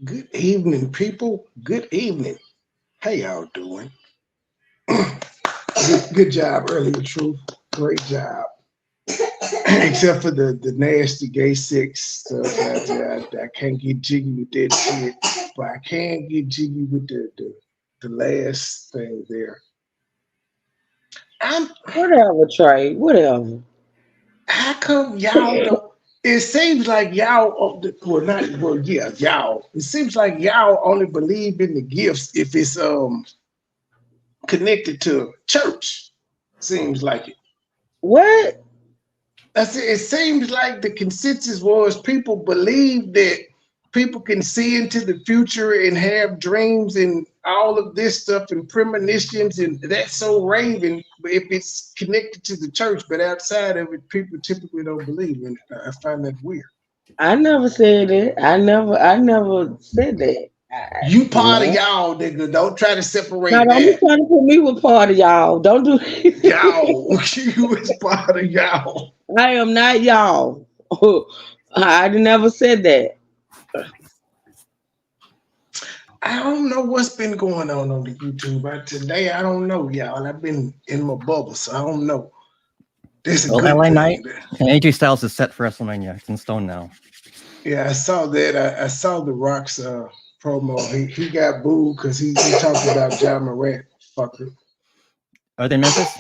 Good evening, people. Good evening. How y'all doing? Good job earlier, Truth. Great job. Except for the nasty gay sex stuff. I can't get jiggy with that shit. But I can get jiggy with the last thing there. I'm Whatever, Trey. Whatever. How come y'all don't? It seems like y'all, well, not well, yeah, y'all. It seems like y'all only believe in the gifts if it's connected to church. Seems like it. What? It seems like the consensus was people believe that people can see into the future and have dreams and all of this stuff and premonitions, and that's so raving if it's connected to the church, but outside of it, people typically don't believe in it. I find that weird. I never said it. I never said that. You part of No. y'all, nigga. Don't try to Now separate don't be that. trying to put me with part of y'all. Don't do Y'all, you is part of y'all. I am not y'all. I never said that. I don't know what's been going on the YouTube. Today, I don't know, y'all. I've been in my bubble, so I don't know. This is a Well, good LA Knight thing. and AJ Styles is set for WrestleMania. It's in stone now. Yeah, I saw that. I saw the Rock's promo. He got booed because he talked about John Morant. Fucker. Are they in Memphis?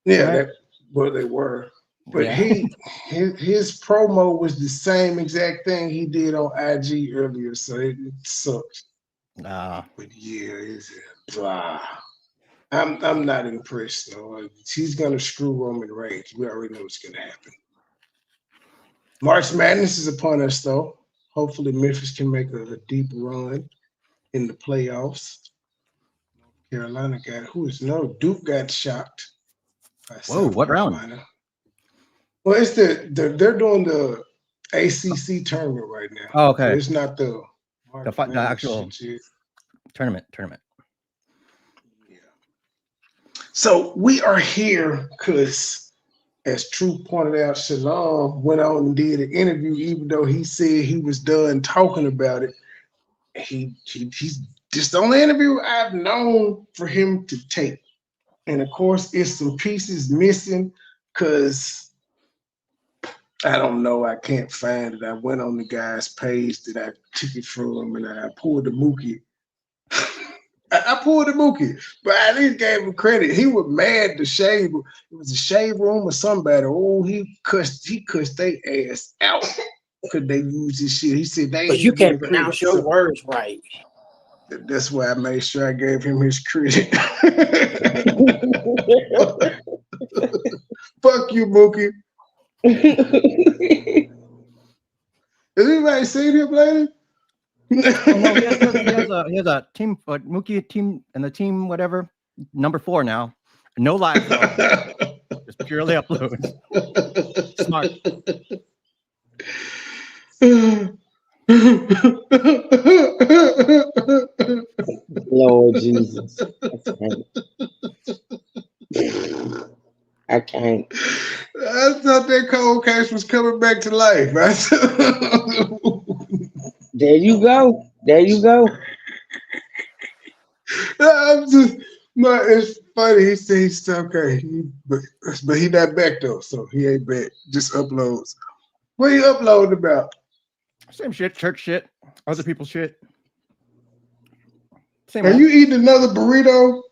Yeah, Right? that what they were. But Yeah. his promo was the same exact thing he did on IG earlier, so it sucks. Uh, But yeah, it's blah. I'm not impressed though. He's gonna screw Roman Reigns. We already know what's gonna happen. March Madness is upon us though. Hopefully Memphis can make a deep run in the playoffs. Carolina got who is no Duke got shocked by whoa, South what round? Carolina. Well, it's they're doing the ACC tournament right now, Oh, so okay. it's not the March The Madness actual shit yet. tournament. Yeah. So we are here because, as Truth pointed out, Shalon went on and did an interview, even though he said he was done talking about it. He's just the only interview I've known for him to take. And of course, it's some pieces missing because I don't know. I can't find it. I went on the guy's page that I took it from and I pulled the Mookie. I pulled the Mookie, but I at least gave him credit. He was mad to shave. It was a shave room or somebody. Oh, he cussed their ass out because they used this shit. He said they Because ain't you even can't getting credit. pronounce your So words right. that's why I made sure I gave him his credit. Fuck you, Mookie. Has anybody seen him, lady? Oh no, he has a team, Mookie team, and the team whatever number 4 now. No live show, just purely uploads. Smart. Lord Jesus. I can't. I thought that cold case was coming back to life. There you go. There you go. I'm just, it's funny. He said he's okay, but he not back though, so he ain't back. Just uploads. What are you uploading about? Same shit, church shit, other people's shit. Same Are old. you eating another burrito?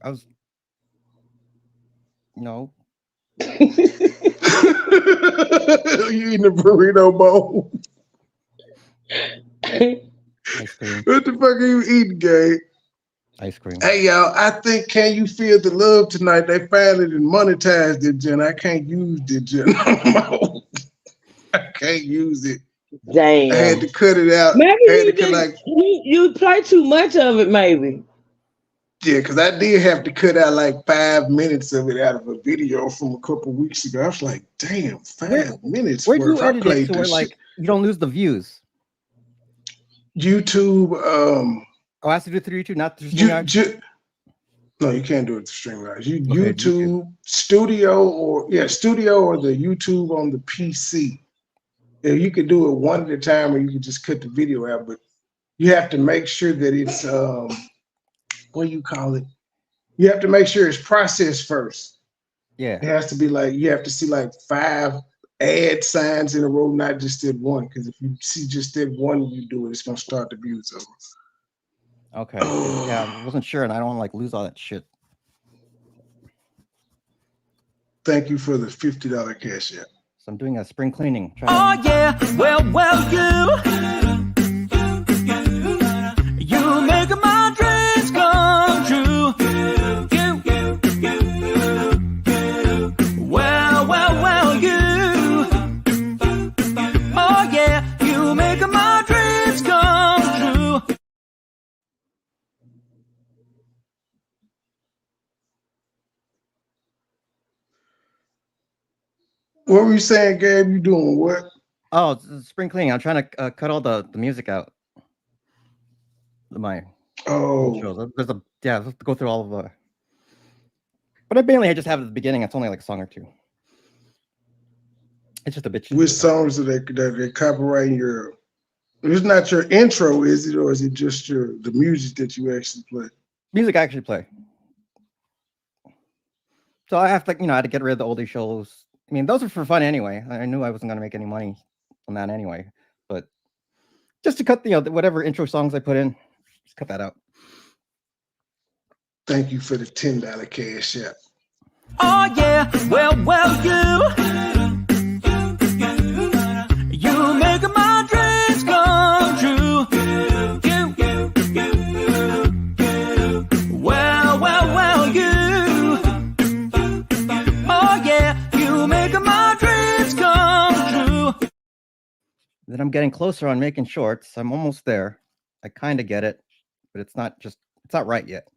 I was no. You eating a burrito bowl? Ice cream. What the fuck are you eating, Gabe? Ice cream. Hey y'all, I think Can You Feel the Love Tonight? They finally monetized it, Jen. I can't use it, Jen. I can't use it. I had Damn. to cut it out. Maybe I had to you cut didn't like you play too much of it, maybe. yeah, because I did have to cut out like 5 minutes of it out of a video from a couple weeks ago. I was like, damn, Where 5 minutes where'd you worth. I edit it played to where this shit. like you don't lose the views? YouTube, Oh, I have to do it through YouTube, not through you, StreamYard? no, you can't do it to StreamYard. Okay, YouTube. YouTube Studio or the YouTube on the PC. You could do it one at a time, or you could just cut the video out. But you have to make sure that it's what do you call it? You have to make sure it's processed first. Yeah. It has to be like you have to see like 5 ad signs in a row, not just that one. Because if you see just that one, you do it, it's gonna start the views over. Okay. Yeah, I wasn't sure, and I don't like lose all that shit. Thank you for the $50 cash app. So I'm doing a spring cleaning. Oh yeah, well, you make my dreams come true. Well, you. Oh yeah, you make my dreams come true. What were you saying, Gabe? You doing what? Oh, it's spring cleaning. I'm trying to cut all the music out. My shows. There's a let's go through all of the. But I mainly just have it at the beginning. It's only like a song or two. It's just a bitch. Which songs are they copyrighting your? It's not your intro, is it, or is it just the music that you actually play? Music I actually play. So I have to, I had to get rid of the oldie shows. I mean, those are for fun anyway. I knew I wasn't going to make any money on that anyway, but just to cut whatever intro songs I put in, just cut that out. Thank you for the $10 cash app. Oh yeah, well, you make my dreams come true. Well, you. Oh yeah, you make my dreams come true. Then I'm getting closer on making shorts. I'm almost there. I kind of get it, but it's not right yet.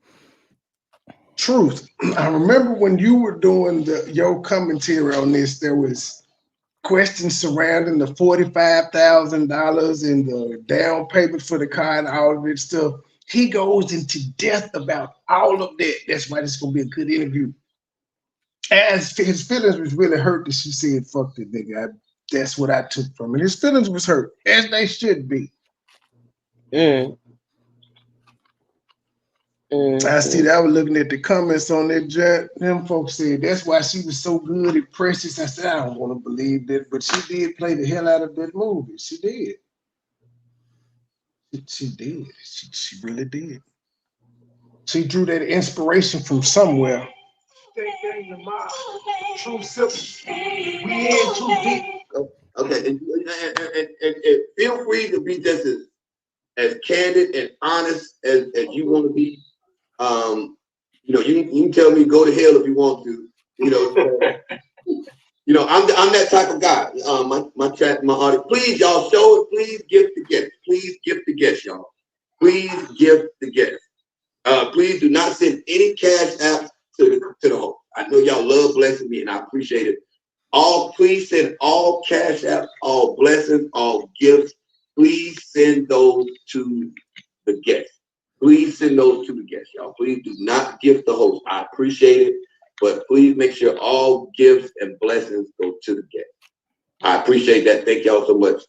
Truth. I remember when you were doing your commentary on this, there was questions surrounding the $45,000 and the down payment for the car and all of that stuff. He goes into depth about all of that. That's why this is gonna be a good interview. As his feelings was really hurt that she said, "Fuck that nigga." That's what I took from it. His feelings was hurt, as they should be. I see that. I was looking at the comments on that chat. Them folks said that's why she was so good at Precious. I said, I don't want to believe that, but she did play the hell out of that movie. She did. She did. She really did. She drew that inspiration from somewhere. True simple. We in too deep. Okay, and feel free to be just as candid and honest as you want to be. You can tell me go to hell if you want to. I'm that type of guy. My chat, my audience. Please, y'all, show it. Please gift the guest. Please gift the guest, y'all. Please gift the guest. Please do not send any cash apps to the host. I know y'all love blessing me, and I appreciate it. Please send all cash apps, all blessings, all gifts. Please send those to the guest. Please send those to the guest, y'all. Please do not gift the host. I appreciate it, but please make sure all gifts and blessings go to the guest. I appreciate that. Thank y'all so much.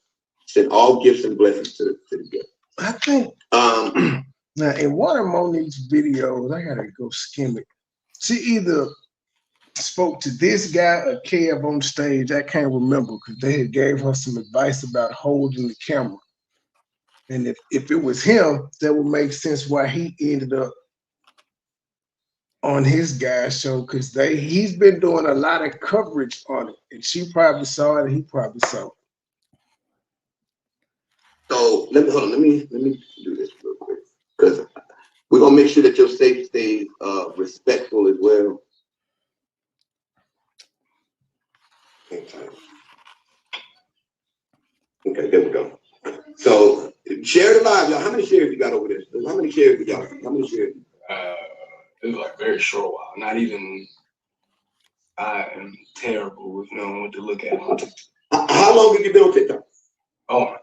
Send all gifts and blessings to the guest. I think now in one of Monique's videos, I gotta go skim it. She either spoke to this guy or Kev on stage. I can't remember because they had gave her some advice about holding the camera. And if it was him, that would make sense why he ended up on his guy's show, because he's been doing a lot of coverage on it. And she probably saw it and he probably saw it. So let me do this real quick, because we're gonna make sure that your safe stays respectful as well. Okay, there we go. So share the live, y'all. How many shares you got over there? How many shares you got? How many shares? It was like very short while. Not even. I am terrible with knowing what to look at on TikTok. How long have you been on TikTok? Oh,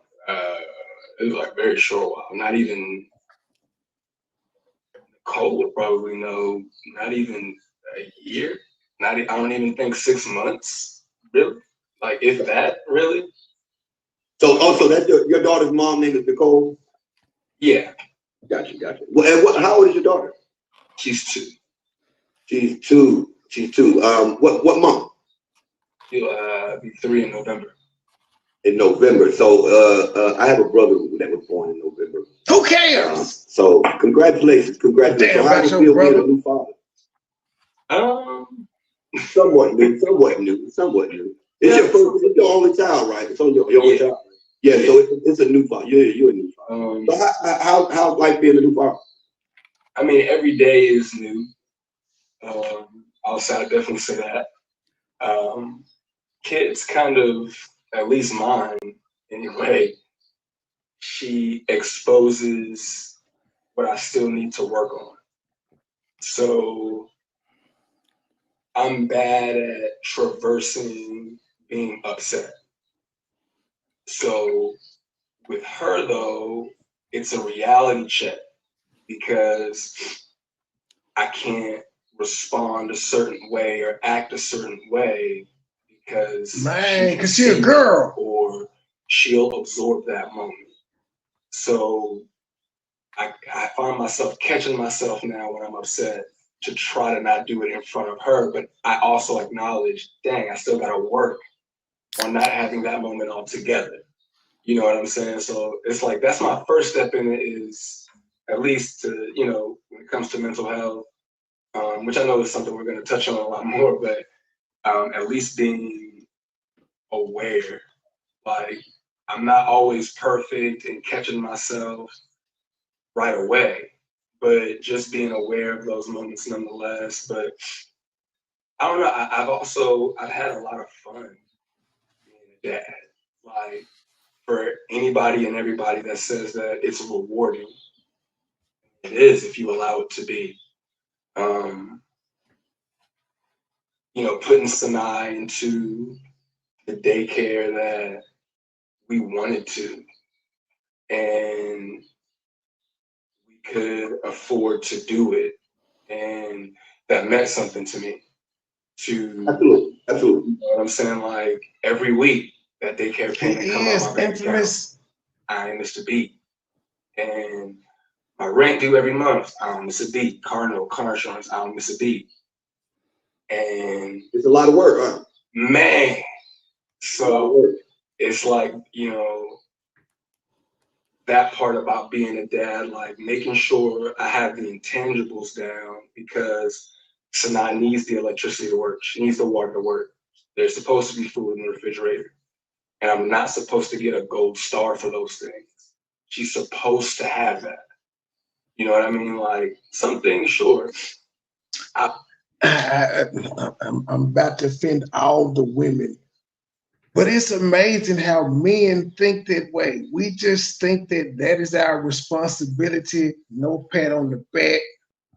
it was like very short while. Not even. Nicole would probably know. Not even a year. I don't even think 6 months. Really, like if that really. So that's your daughter's mom name is Nicole? Yeah. Gotcha. Well, and how old is your daughter? She's 2. She's two. What month? She'll be 3 in November. In November. So I have a brother that was born in November. Who cares? So congratulations. Damn, So how do you feel being a new father? Somewhat new. It's your first, it's your only child, right? It's your only child. Yeah, so it's a new father. You're a new father. So how's life being a new father? I mean, every day is new. I'll definitely say that. Kids kind of, at least mine anyway, she exposes what I still need to work on. So I'm bad at traversing being upset. So with her though, it's a reality check because I can't respond a certain way or act a certain way because she's a girl, or she'll absorb that moment. So I find myself catching myself now when I'm upset to try to not do it in front of her, but I also acknowledge, dang, I still gotta work on not having that moment altogether. You know what I'm saying? So it's like, that's my first step in it, is at least to, you know, when it comes to mental health, which I know is something we're gonna touch on a lot more, but at least being aware. Like, I'm not always perfect and catching myself right away, but just being aware of those moments nonetheless. But I don't know, I've had a lot of fun being a dad. Like, for anybody and everybody that says that it's rewarding, it is if you allow it to be. You know, putting Sanai into the daycare that we wanted to, and we could afford to do it, and that meant something to me. Absolutely. You know what I'm saying? Like, every week that daycare payment come out my bank account, I ain't missed a beat. And my rent due every month, I don't miss a beat. Car insurance, I don't miss a beat. And it's a lot of work, huh? Man. So it's like, you know, that part about being a dad, like making sure I have the intangibles down, because Sanaa needs the electricity to work. She needs the water to work. There's supposed to be food in the refrigerator. And I'm not supposed to get a gold star for those things. She's supposed to have that. You know what I mean? Like, some things, sure. I'm about to offend all the women, but it's amazing how men think that way. We just think that is our responsibility, no pat on the back.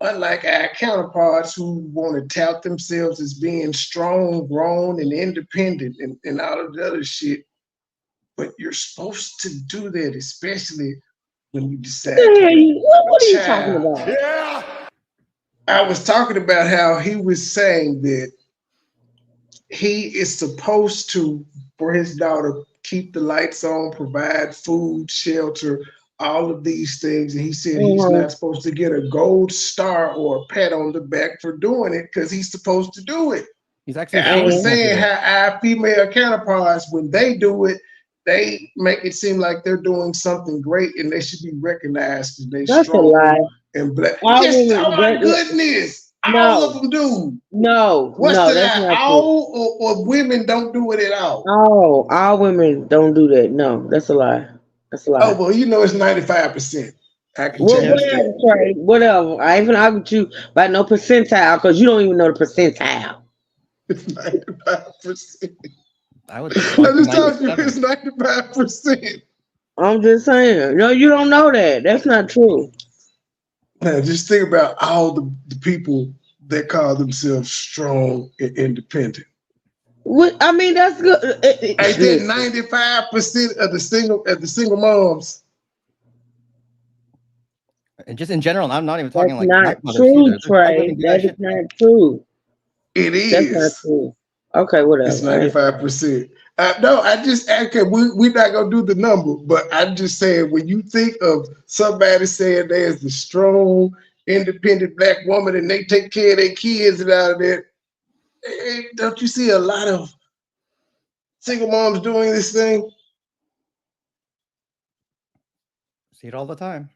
Unlike our counterparts who want to tout themselves as being strong, grown, and independent and all of the other shit. But you're supposed to do that, especially when you decide to what are you talking about? Yeah. I was talking about how he was saying that he is supposed to, for his daughter, keep the lights on, provide food, shelter, all of these things. And he said he's not supposed to get a gold star or a pat on the back for doing it because he's supposed to do it. He's actually. I was saying how our female counterparts, when they do it, they make it seem like they're doing something great and they should be recognized because they're strong and black. Yes, oh my goodness. All of them do. No, what's no, the that's lie? not All or women don't do it at all. Oh, all women don't do that. No, that's a lie. That's a lie. Oh well, you know it's 95%. I can whatever, Trey, whatever. I ain't gonna argue with you about no percentile because you don't even know the percentile. It's 95%. I would. I'm just telling you, it's 95%. I'm just saying. No, you don't know that. That's not true. Man, just think about all the people that call themselves strong and independent. What, I mean, that's good. I think 95% of the single moms. And just in general, I'm not even talking that's like not true, Trey. That is not true. It is. That's not true. Okay, whatever. It's 95%. No, I just okay. We're not gonna do the number, but I'm just saying when you think of somebody saying there's the strong, independent black woman and they take care of their kids and out of that, don't you see a lot of single moms doing this thing? See it all the time.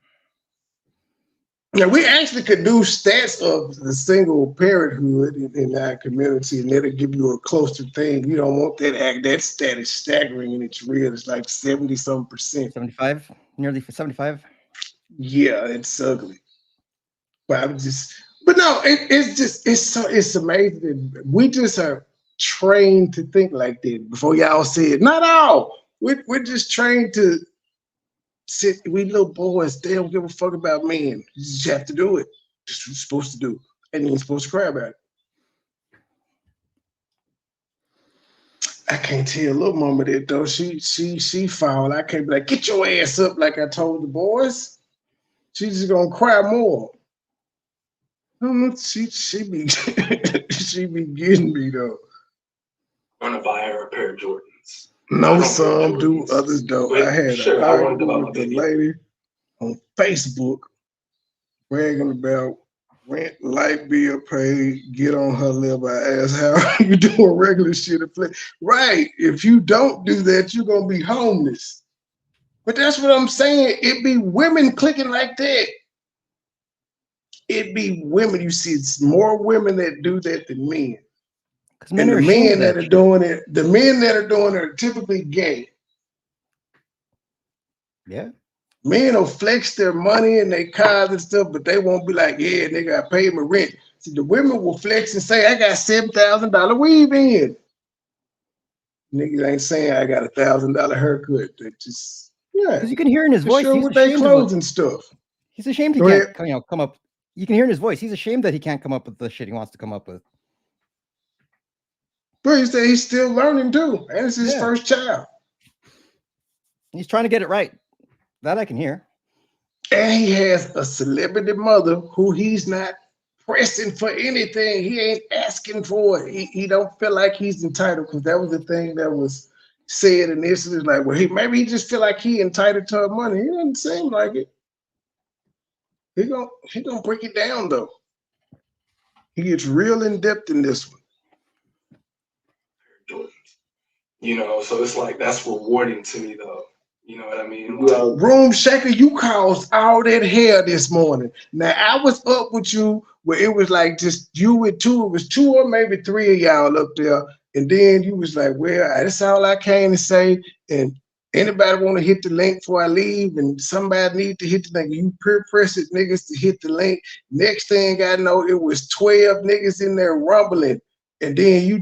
Now we actually could do stats of the single parenthood in our community, and that'll give you a closer thing. You don't want that stat is staggering and it's real. It's like 70-some%. 75, nearly 75. Yeah, it's ugly. But no, it's amazing that we just are trained to think like that. Before y'all said, not all. We're just trained to sit. We little boys, they don't give a fuck about men. You just have to do it. Just what you're supposed to do, and you ain't supposed to cry about it. I can't tell little mama that though. She foul. I can't be like, get your ass up like I told the boys. She's just gonna cry more. She be she be getting me though. I'm gonna buy her a pair of Jordans. No, some do, others don't. But I had sure, an I wanted to argument buy with my the baby. lady on Facebook bragging about rent, light bill paid, get on her level. I asked, how are you doing regular shit? Right. If you don't do that, you're gonna be homeless. But that's what I'm saying. It be women clicking like that. It be women. You see, it's more women that do that than men. Men And are the ashamed men of that that are shit. doing it, the men that are doing it are typically gay. Yeah. Men will flex their money and their cars and stuff, but they won't be like, yeah, nigga, I paid my rent. See, the women will flex and say, I got $7,000 weave in. Niggas ain't saying I got $1,000 haircut. They just, yeah. Because you can hear in his For voice, sure he's with their ashamed clothes of and stuff. He's ashamed he Go can't ahead. come up. You can hear in his voice. He's ashamed that he can't come up with the shit he wants to come up with. But he said he's still learning too. And it's his first child. He's trying to get it right. That I can hear. And he has a celebrity mother who he's not pressing for anything. He ain't asking for it. He don't feel like he's entitled, because that was the thing that was said initially. Like, well, maybe he just feel like he entitled to her money. He doesn't seem like it. He gonna break it down though. He gets real in depth in this one. You know, so it's like that's rewarding to me though. You know what I mean? Room shaker, you caused all that hell this morning. Now I was up with you where it was like just you with two. It was two or maybe three of y'all up there, and then you was like, "Well, that's all I came to say." And anybody want to hit the link before I leave? And somebody need to hit the link. You peer press it, niggas, to hit the link. Next thing I know, it was 12 niggas in there rumbling. And then you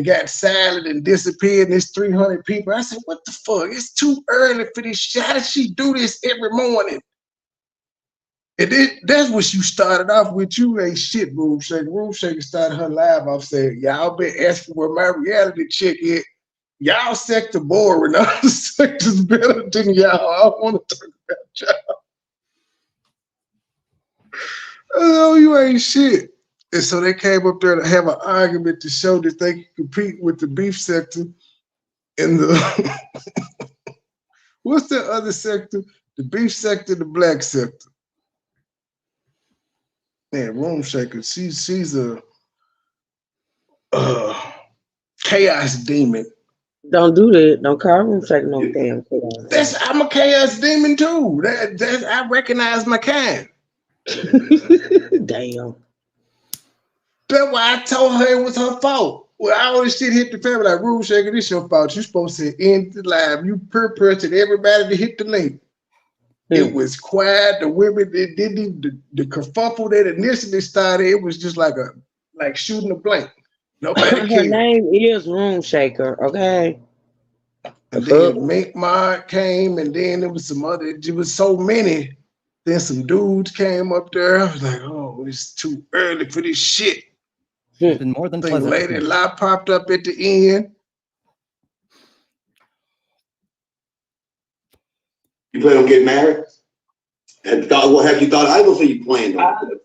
got silent and disappeared, and it's 300 people. I said, what the fuck? It's too early for this shit. How does she do this every morning? And that's what you started off with. You ain't shit, Room Shaker. Room Shaker started her live off saying, y'all been asking where my reality check is. Y'all sector boring. Other sectors better than y'all. I don't want to talk about y'all. Oh, you ain't shit. And so they came up there to have an argument to show that they could compete with the beef sector and the what's the other sector? The beef sector, the black sector. Man, Room Shaker, she's a chaos demon. Don't do that. Don't call Room Shaker no damn chaos. I'm a chaos demon too. I recognize my kind. Damn. That's why I told her it was her fault. Well, all this shit hit the family like, Room Shaker, this your fault. You supposed to end the live. You peer-pressured everybody to hit the link. It was quiet. The women, it didn't even, the kerfuffle that initially started, it was just like shooting a blank. Nobody Her cared. name is Room Shaker, okay? And then Mink Mod came, and then there was some other, it was so many. Then some dudes came up there. I was like, oh, it's too early for this shit. It's been more than pleasant. Lady Lie popped up at the end. You plan on getting married? What have you thought? I don't say you planned on it.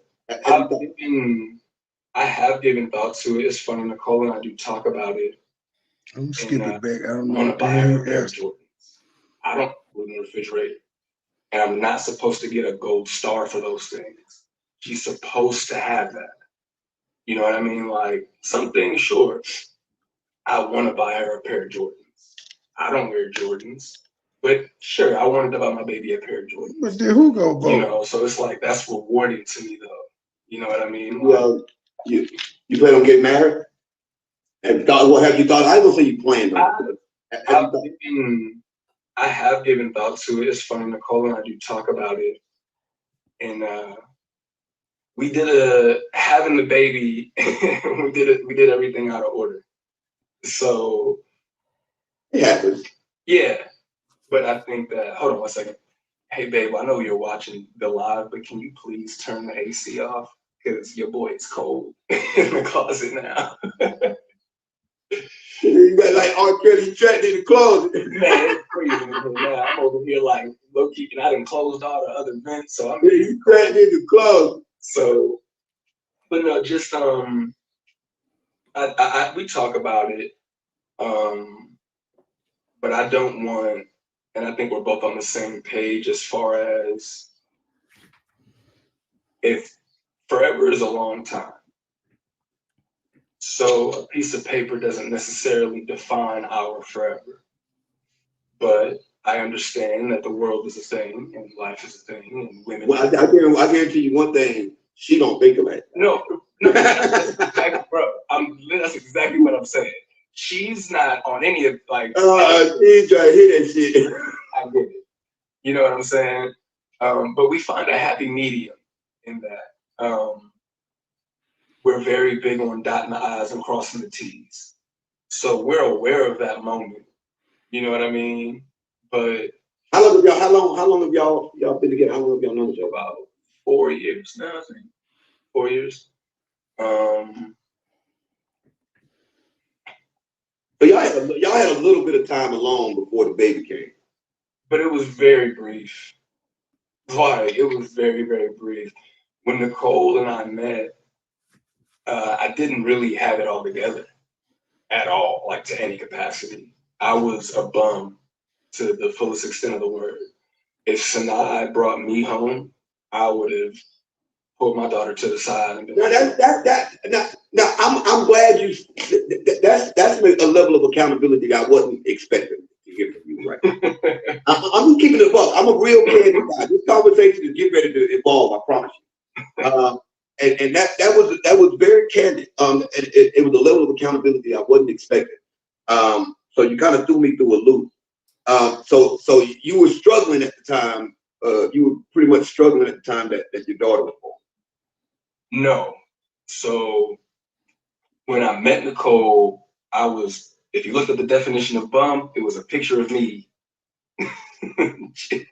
I have given thought to it. It's funny, Nicole and I do talk about it. I'm skipping And, back. I don't I know want what to the buy hell her a you pair of asked. Jordans. I don't put in the refrigerator. And I'm not supposed to get a gold star for those things. She's supposed to have that. You know what I mean? Like, some things, sure, I want to buy her a pair of Jordans. I don't wear Jordans, but sure, I wanted to buy my baby a pair of Jordans. But then who go vote? You know, so it's like, that's rewarding to me, though. You know what I mean? Well, you plan on getting married? Have you thought? What have you thought? I don't say you planned on it. I have given thought to it. It's funny, Nicole and I do talk about it. And we did having the baby, we did everything out of order. So It happens. yeah. But I think that, hold on 1 second. Hey babe, I know you're watching the live, but can you please turn the AC off? Because your boy is cold in the closet now. You got like R. Kelly trapped in the closet. Man, it's crazy now. I'm over here like low key, and I done closed all the other vents, so I'm You trapped in the closet. so. But no, just we talk about it, but I don't want, and I think we're both on the same page as far as if forever is a long time. So a piece of paper doesn't necessarily define our forever. But I understand that the world is a thing and life is a thing and women. Well, I guarantee you one thing, she don't think of that. No, that's exactly, bro. That's exactly what I'm saying. She's not on any of like. She's trying to hear that shit. I get it. You know what I'm saying? But we find a happy medium in that. We're very big on dotting the I's and crossing the T's. So we're aware of that moment. You know what I mean? But how long have y'all been together? How long have y'all known each other? About 4 years now, I think. 4 years. So y'all had a little bit of time alone before the baby came. But it was very brief. Like, it was very, very brief. When Nicole and I met, I didn't really have it all together at all, like to any capacity. I was a bum to the fullest extent of the word. If Sanaa brought me home, I would have pulled my daughter to the side and been now I'm glad you. That's a level of accountability I wasn't expecting to hear from you. Right? I'm keeping it up. I'm a real candid guy. This conversation is getting ready to evolve. I promise you. And that was very candid. It was a level of accountability I wasn't expecting. So you kind of threw me through a loop. So you were struggling at the time. You were pretty much struggling at the time that your daughter was born. No. So when I met Nicole, I was, if you look at the definition of bum, it was a picture of me.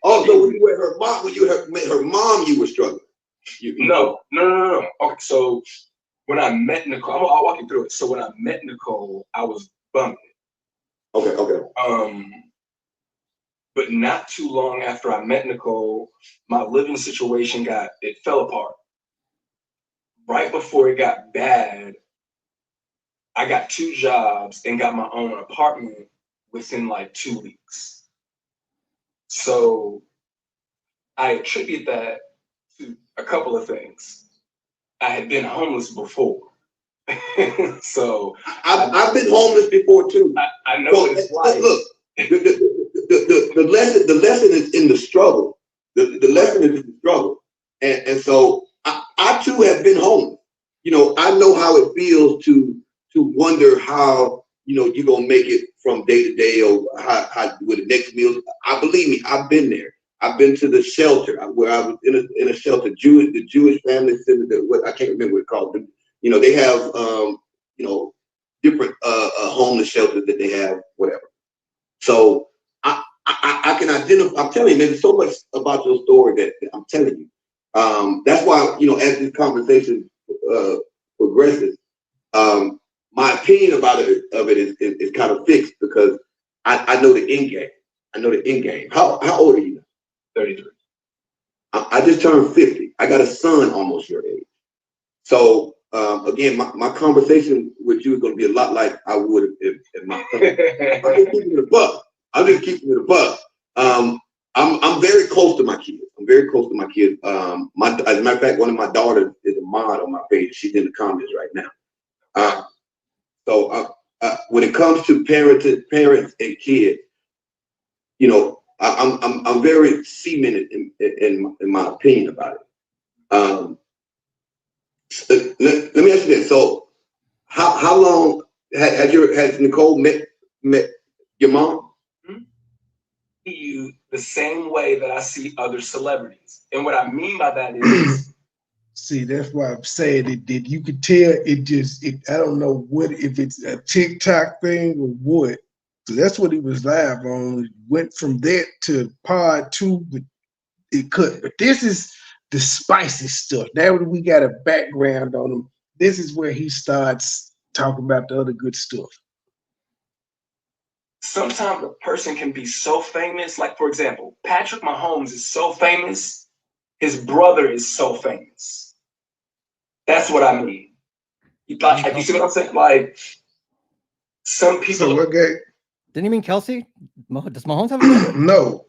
Also, when you were her mom, met her mom, you were struggling. No. Okay, so when I met Nicole, I'll walk you through it. So when I met Nicole, I was bummed. Okay. But not too long after I met Nicole, my living situation fell apart. Right before it got bad, I got 2 jobs and got my own apartment within like 2 weeks. So I attribute that to a couple of things. I had been homeless before. So I've been homeless before too. I know what it's like. Look, the lesson is in the struggle. The lesson is in the struggle. And so I too have been homeless. You know, I know how it feels to wonder how, you're gonna make it from day to day, or how with the next meal. Believe me, I've been there. I've been to the shelter where I was in a shelter, the Jewish family center. I can't remember what it's called. They have different homeless shelters that they have, whatever. So I can identify. I'm telling you, there's so much about your story that I'm telling you. That's why, as this conversation progresses, my opinion about it is kind of fixed, because I know the end game. I know the end game. How old are you now? 33. I just turned 50. I got a son almost your age. So again, my conversation with you is going to be a lot like I would if my I'm just keeping it a buck. I'm just keeping it a buck. I'm very close to my kids. I'm very close to my kids. As a matter of fact, one of my daughters is a mod on my page. She's in the comments right now. So when it comes to parents and kids, you know, I'm very cemented in my opinion about it. Let me ask you this. So how long has Nicole met your mom? You the same way that I see other celebrities. And what I mean by that is see, that's why I'm saying it. You could tell I don't know what, if it's a TikTok thing or what. So that's what he was live on. It went from that to pod 2, but it could. But this is the spicy stuff. Now that we got a background on him, this is where he starts talking about the other good stuff. sometimes a person can be so famous. Like, for example, Patrick Mahomes is so famous, his brother is so famous. That's what I mean. Like, you see what I'm saying? Like, some people. So what guy? Didn't you mean Kelsey? Does Mahomes have a brother?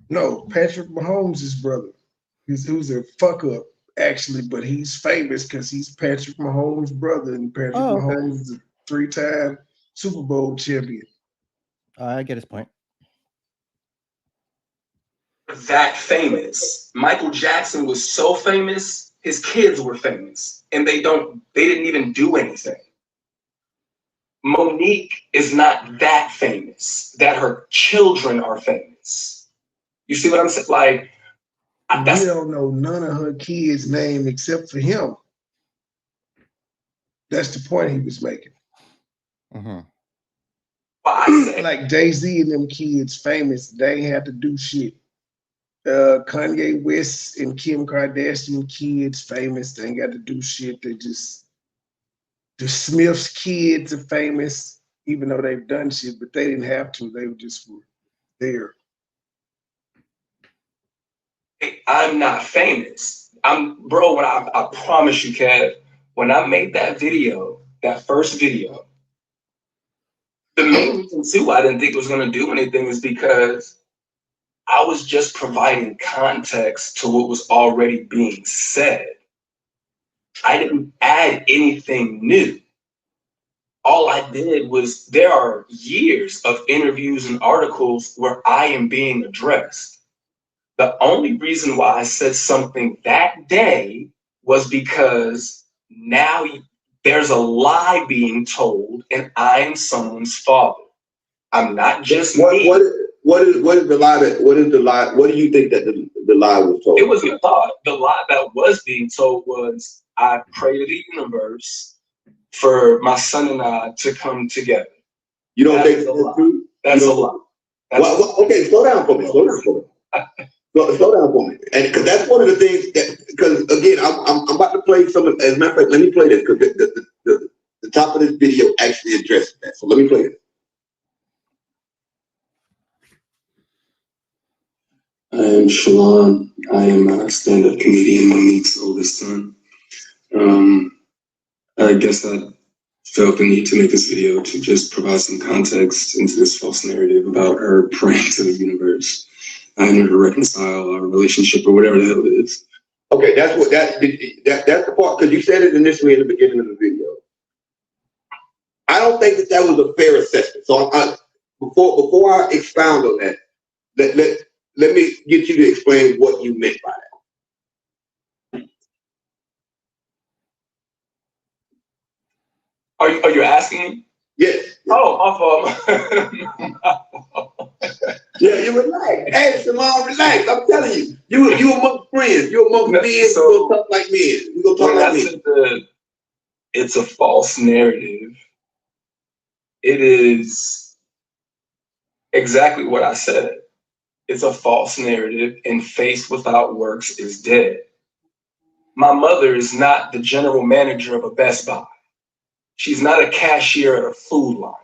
No. Patrick Mahomes' brother. Who's a fuck up, actually, but he's famous because he's Patrick Mahomes' brother, and Patrick Mahomes is a 3-time Super Bowl champion. I get his point. That famous. Michael Jackson was so famous, his kids were famous, and they didn't even do anything. Monique is not that famous, that her children are famous. You see what I'm saying? Like, we don't know none of her kids' name except for him. That's the point he was making. Mm-hmm. Like Jay-Z and them kids famous, they ain't have to do shit. Kanye West and Kim Kardashian kids famous, they ain't got to do shit. They just, the Smiths kids are famous, even though they've done shit, but they didn't have to. They just were there. I'm not famous. Bro, when I promise you, Kev, when I made that video, that first video, the main reason too I didn't think it was gonna do anything is because I was just providing context to what was already being said. I didn't add anything new. All I did was, there are years of interviews and articles where I am being addressed. The only reason why I said something that day was because now there's a lie being told, and I am someone's father. I'm not just me. What is the lie? What is the lie? What do you think that the lie was told? It was a thought. The lie that was being told was, I pray to the universe for my son and I to come together. You don't think that's true? That's a lie. Okay, slow down for me. Slow down for me. And because that's one of the things that, because again, I'm about to play some. As a matter of fact, let me play this because the top of this video actually addresses that. So let me play it. I am Shalon. I am a stand-up comedian, Monique's oldest son. I guess I felt the need to make this video to just provide some context into this false narrative about her praying to the universe and her to reconcile our relationship or whatever the hell it is. Okay, that's the part, because you said it initially in the beginning of the video. I don't think that was a fair assessment. So before I expound on that, let me get you to explain what you meant by that. Are you asking me? Yes. Oh, my fault. Yeah, you relax. Hey, Shalon, relax. I'm telling you, you among friends. You among men. So, we're gonna talk like men. We're gonna talk like men. It's a false narrative. It is exactly what I said. It's a false narrative, and faith without works is dead. My mother is not the general manager of a Best Buy. She's not a cashier at a food line.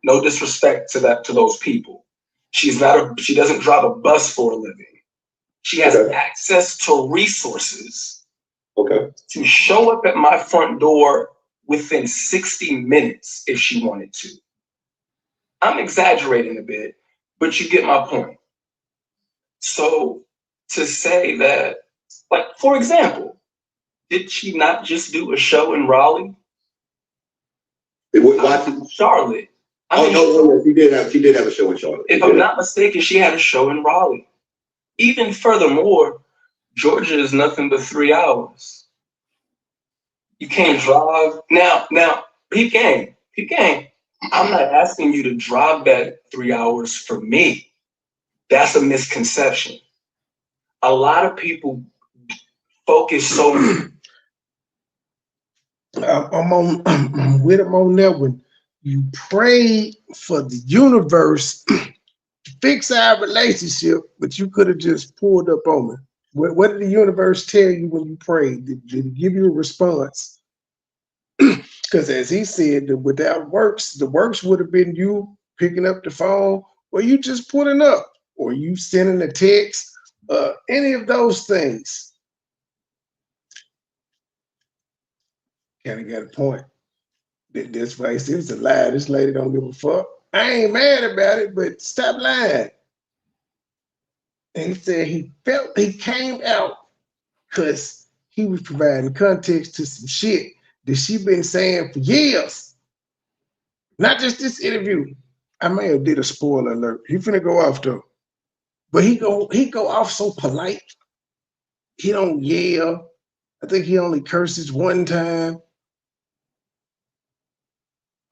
No disrespect to those people. She doesn't drive a bus for a living. She has access to resources Okay. to show up at my front door within 60 minutes if she wanted to. I'm exaggerating a bit, but you get my point. So to say that, like, for example, did she not just do a show in Raleigh? Charlotte. No, she did have a show in Charlotte. If I'm not mistaken, she had a show in Raleigh. Even furthermore, Georgia is nothing but 3 hours. You can't drive. Now, peep game. I'm not asking you to drive that 3 hours for me. That's a misconception. A lot of people focus so much. I'm with him on that one. You pray for the universe to fix our relationship, but you could have just pulled up on me. What did the universe tell you when you prayed? Did it give you a response? Because as he said, that without works, the works would have been you picking up the phone, or you just putting up, or you sending a text, any of those things. Kind of got a point. This way, it was a lie. This lady don't give a fuck. I ain't mad about it, but stop lying. And he said he came out because he was providing context to some shit that she been saying for years. Not just this interview. I may have did a spoiler alert. He finna go off though. But he go off so polite. He don't yell. I think he only curses one time.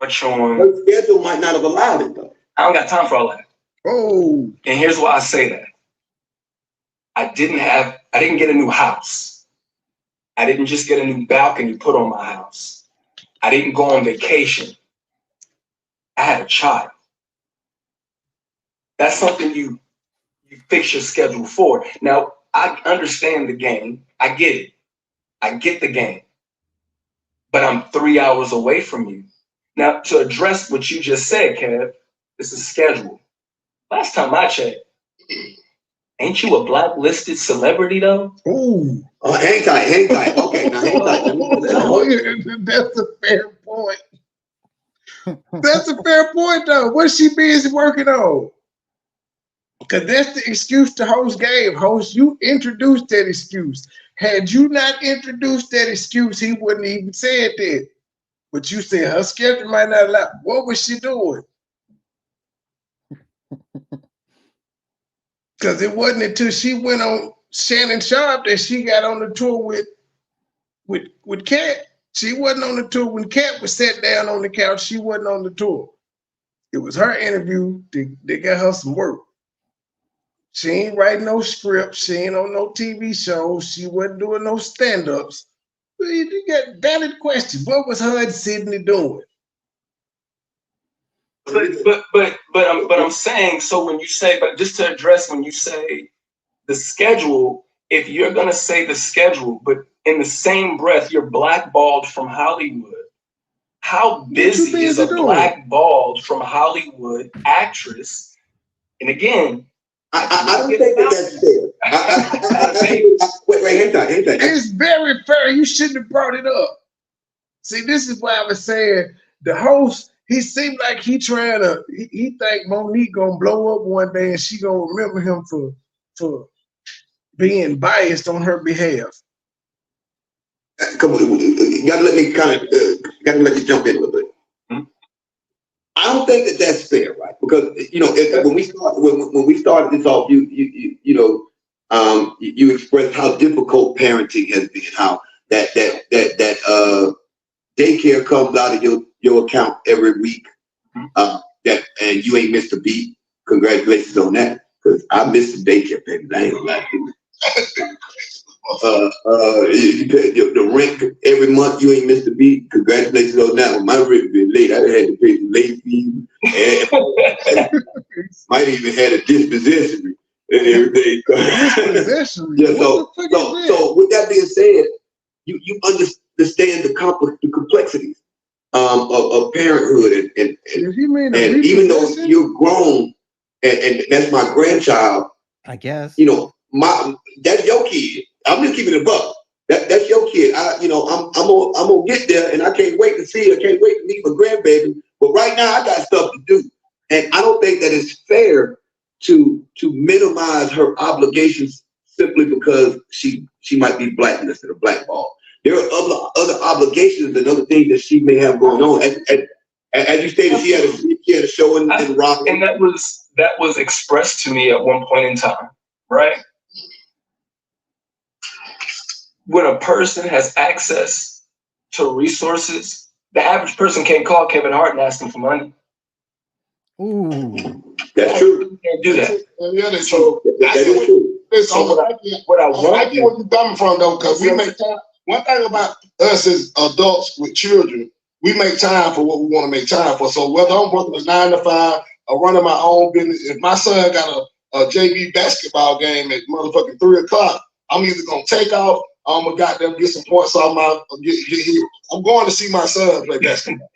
But Sean, her schedule might not have allowed it though. I don't got time for all that. Oh. And here's why I say that. I didn't get a new house. I didn't just get a new balcony put on my house. I didn't go on vacation. I had a child. That's something you fix your schedule for. Now, I understand the game. I get it. I get the game. But I'm 3 hours away from you. Now, to address what you just said, Kev, this is schedule. Last time I checked, ain't you a blacklisted celebrity though? Ooh. Oh, hang tight. Okay, now hang tight. That's a fair point. That's a fair point though. What's she busy working on? Because that's the excuse the host gave. Host, you introduced that excuse. Had you not introduced that excuse, he wouldn't even said that. But you said her schedule might not allow. What was she doing? Because it wasn't until she went on Shannon Sharp that she got on the tour with Cat. She wasn't on the tour when Cat was sat down on the couch. She wasn't on the tour. It was her interview that got her some work. She ain't writing no script. She ain't on no TV shows. She wasn't doing no stand-ups. You got valid question. What was her and Sydney doing? But I'm saying, so when you say, but just to address when you say the schedule, if you're gonna say the schedule, but in the same breath you're blackballed from Hollywood, how busy is a blackballed from Hollywood actress? And again, I don't think that's fair. Wait, hang tight. It's very fair. You shouldn't have brought it up. See, this is why I was saying the host, he seemed like he think Monique gonna blow up one day and she gonna remember him for being biased on her behalf. Come on, you gotta let me gotta let you jump in a little bit. I don't think that's fair, right? Because when we started this off, you expressed how difficult parenting has been, how that daycare comes out of your account every week, and you ain't missed a beat. Congratulations on that, because I missed the daycare payment. I ain't gonna lie to you. The rent every month, you ain't missed a beat. Congratulations on that. When my rent been late, I had to pay some late fees, and might even had a dispossession and everything. Yeah. So with that being said, you understand the complexities of parenthood, and even though you're grown, and that's my grandchild, I guess. that's your kid. I'm just keeping it a buck. That's your kid. I'm gonna get there, and I can't wait to see her. Can't wait to meet my grandbaby. But right now, I got stuff to do, and I don't think that it's fair to minimize her obligations simply because she might be blacklisted or blackballed. There are other obligations and other things that she may have going on. As you stated, she had a show in Rock, and that was expressed to me at one point in time, right? When a person has access to resources, the average person can't call Kevin Hart and ask him for money. Ooh. That's true. You can't do that. Yeah, that's true. That is true. I get where you're coming from though, because we make time. One thing about us as adults with children, we make time for what we want to make time for. So whether I'm working a 9 to 5 or running my own business, if my son got a JV basketball game at motherfucking 3 o'clock, I'm either gonna take off. I'm gonna goddamn get some points on my get here. I'm going to see my son play basketball.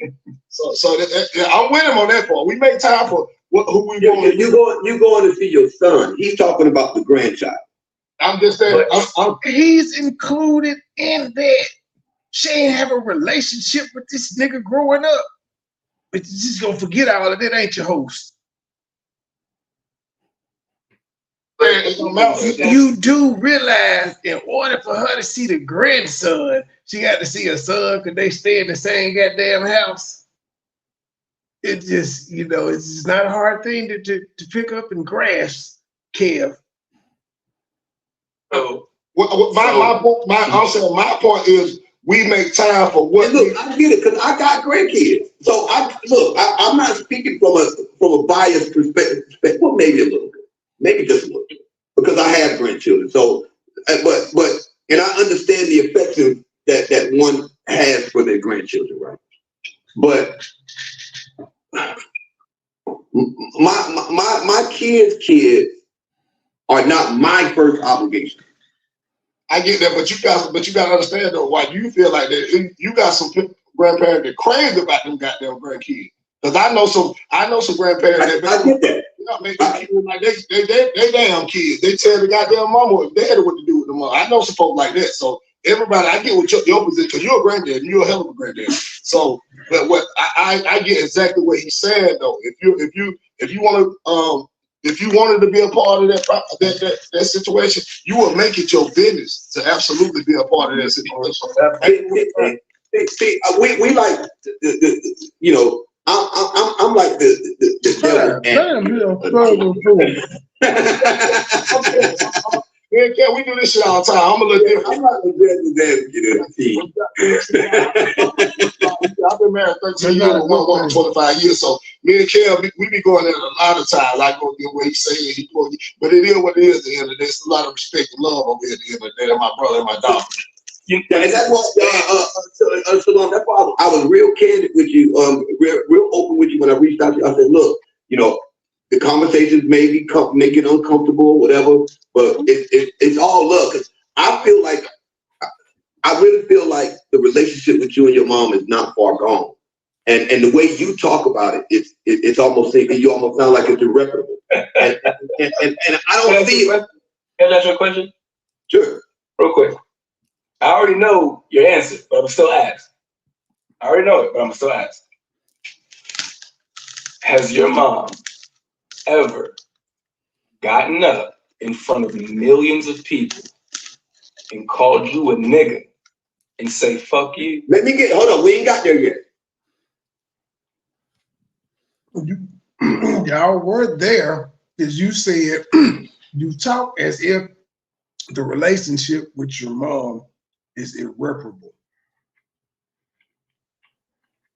so I'm with him on that part. We make time for who we want. You going to see your son? He's talking about the grandchild. I'm just saying. He's included in that. She ain't have a relationship with this nigga growing up. But you just gonna forget all of that, ain't your host? You do realize in order for her to see the grandson, she got to see her son because they stay in the same goddamn house. It just, it's just not a hard thing to pick up and grasp, Kev. My point is we make time for what. Look, I get it because I got grandkids. So I'm not speaking from a biased perspective. Well, maybe a little bit. Maybe just a little bit, because I have grandchildren. So, and I understand the affection that one has for their grandchildren, right? But my kids are not my first obligation. I get that, but you got to understand though why you feel like that. You got some grandparents that crazy about them goddamn grandkids. Because I know some grandparents that I get that. Make them kids like they damn kids. They tell the goddamn mama or daddy what to do with the mom. I know some folks like that. So everybody, I get what your position, because you're a granddad, you're a hell of a granddad. So, but what I get exactly what he's saying though. If you wanted to be a part of that situation, you will make it your business to absolutely be a part of that situation. See, we like I'm like the devil. Yeah, we do this shit all the time. I'm a little different. I'm not the I've been married 13 years with one woman 25 years. So me and Kel, we be going there a lot of times. I go the way he's saying but it is what it is at the end of the day. There's a lot of respect and love over here at the end of the day. My brother and my daughter. And that's what Shalon, that's why I was real candid with you, real open with you when I reached out to you. I said, look, the conversations may make it uncomfortable or whatever, but it's all love. Cause I really feel like the relationship with you and your mom is not far gone. And the way you talk about it, it's almost you almost sound like it's irreparable. And I don't see it. Can I ask you a question? Sure. Real quick. I already know your answer, but I'm still ask. I already know it, but I'm still ask. Has your mom ever gotten up in front of millions of people and called you a nigga and say, fuck you? Hold on, we ain't got there yet. Y'all were there, as you said, you talk as if the relationship with your mom is irreparable.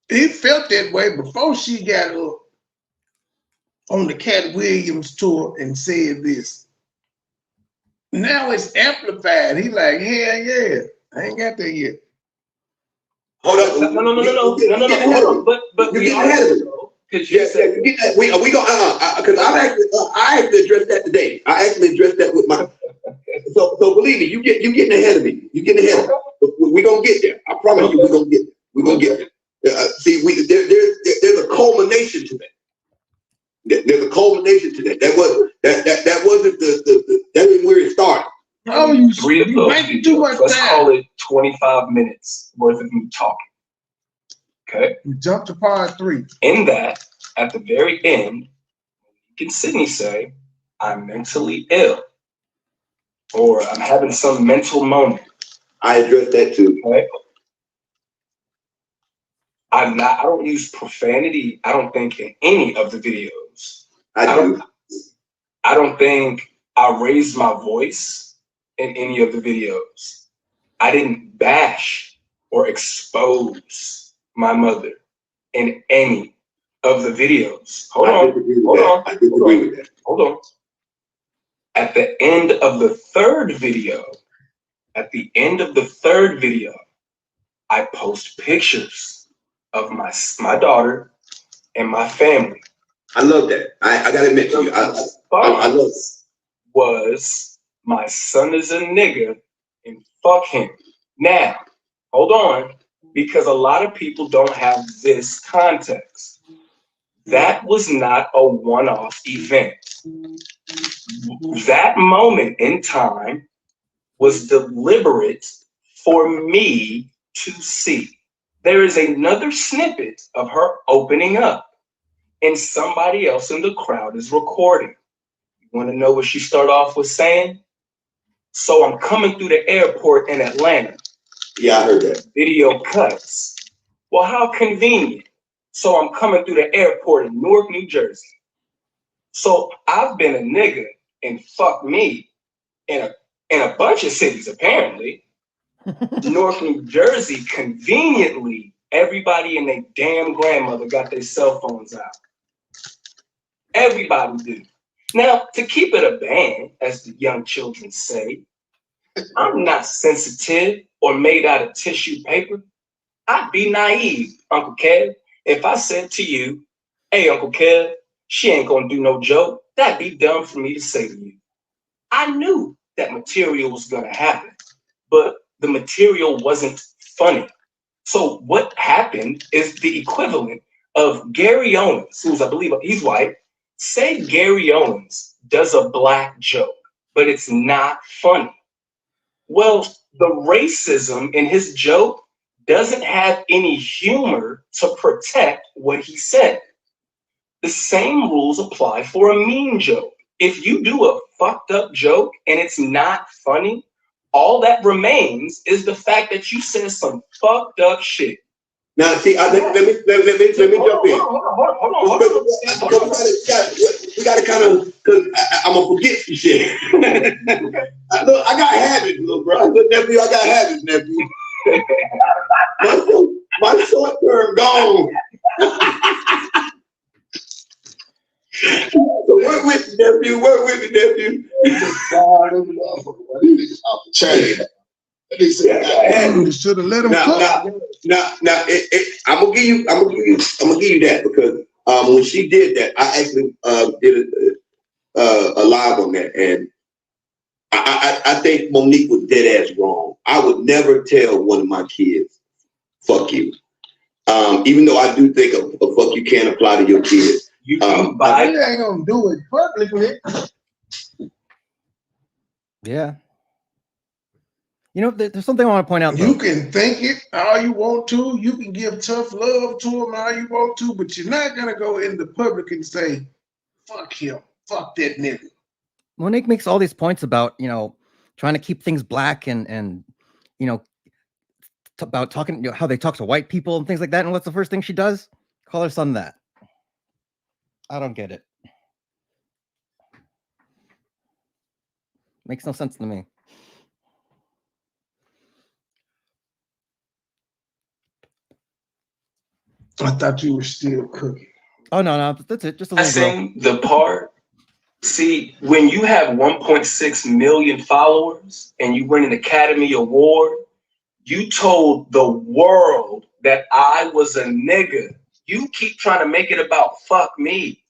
It felt that way before she got up on the Cat Williams tour and said this. Now it's amplified. He like, hell yeah, I ain't got there yet. Hold up. No. But we are ahead of it. We go because I actually addressed that today. I actually addressed that with my. So believe me, you getting ahead of me. You getting ahead of me. We're gonna get there. I promise you, we're gonna get there. We're gonna get there. There's a culmination to that. There's a culmination to that. That wasn't the that ain't where it started. Oh, you 3 of you those making too videos. much Let's time. call it 25 minutes worth of me talking. Okay. You jump to part 3. In that, at the very end, can Sydney say, I'm mentally ill, or I'm having some mental moment. I addressed that too. Okay. I don't use profanity, I don't think, in any of the videos. I don't think I raised my voice in any of the videos. I didn't bash or expose my mother in any of the videos. Hold on. At the end of the third video, I post pictures of my daughter and my family. I love that. I gotta admit to you, I love it. Was my son is a nigga and fuck him. Now, hold on, because a lot of people don't have this context. That was not a one-off event. That moment in time was deliberate for me to see. There is another snippet of her opening up, and somebody else in the crowd is recording. You want to know what she started off with saying? So I'm coming through the airport in Atlanta. Yeah, I heard that. Video cuts. Well, how convenient. So I'm coming through the airport in Newark, New Jersey. So I've been a nigga and fuck me in a bunch of cities, apparently. Newark, New Jersey, conveniently, everybody and their damn grandmother got their cell phones out. Everybody do. Now, to keep it a band, as the young children say, I'm not sensitive or made out of tissue paper. I'd be naive, Uncle Kev, if I said to you, hey, Uncle Kev, she ain't gonna do no joke. That'd be dumb for me to say to you. I knew that material was gonna happen, but the material wasn't funny. So what happened is the equivalent of Gary Owens, who's, I believe, he's white. Say Gary Owens does a black joke, but it's not funny. Well, the racism in his joke doesn't have any humor to protect what he said. The same rules apply for a mean joke. If you do a fucked up joke and it's not funny, all that remains is the fact that you said some fucked up shit. Now, see, let me jump in. Hold on. We gotta kind of, because I'm gonna forget some shit. Look, I got habits, little bro. Look, nephew, I got habits, nephew. My short term gone. So work with me, nephew. Work with me, nephew. You should have let him cook. Now, I'm gonna give you that, because when she did that, I actually did a live on that, and I think Monique was dead ass wrong. I would never tell one of my kids, "Fuck you," even though I do think a fuck you can apply to your kids. I ain't gonna do it publicly. Yeah. You know, there's something I want to point out. You can think it all you want to. You can give tough love to him all you want to, but you're not gonna go in the public and say, "Fuck him, fuck that nigga." Monique makes all these points about, you know, trying to keep things black and you know, about talking, you know, how they talk to white people and things like that. And what's the first thing she does? Call her son that. I don't get it. Makes no sense to me. I thought you were still cooking. Oh no, that's it. Just a little Passing the part. See, when you have 1.6 million followers and you win an Academy Award, you told the world that I was a nigga. You keep trying to make it about fuck me.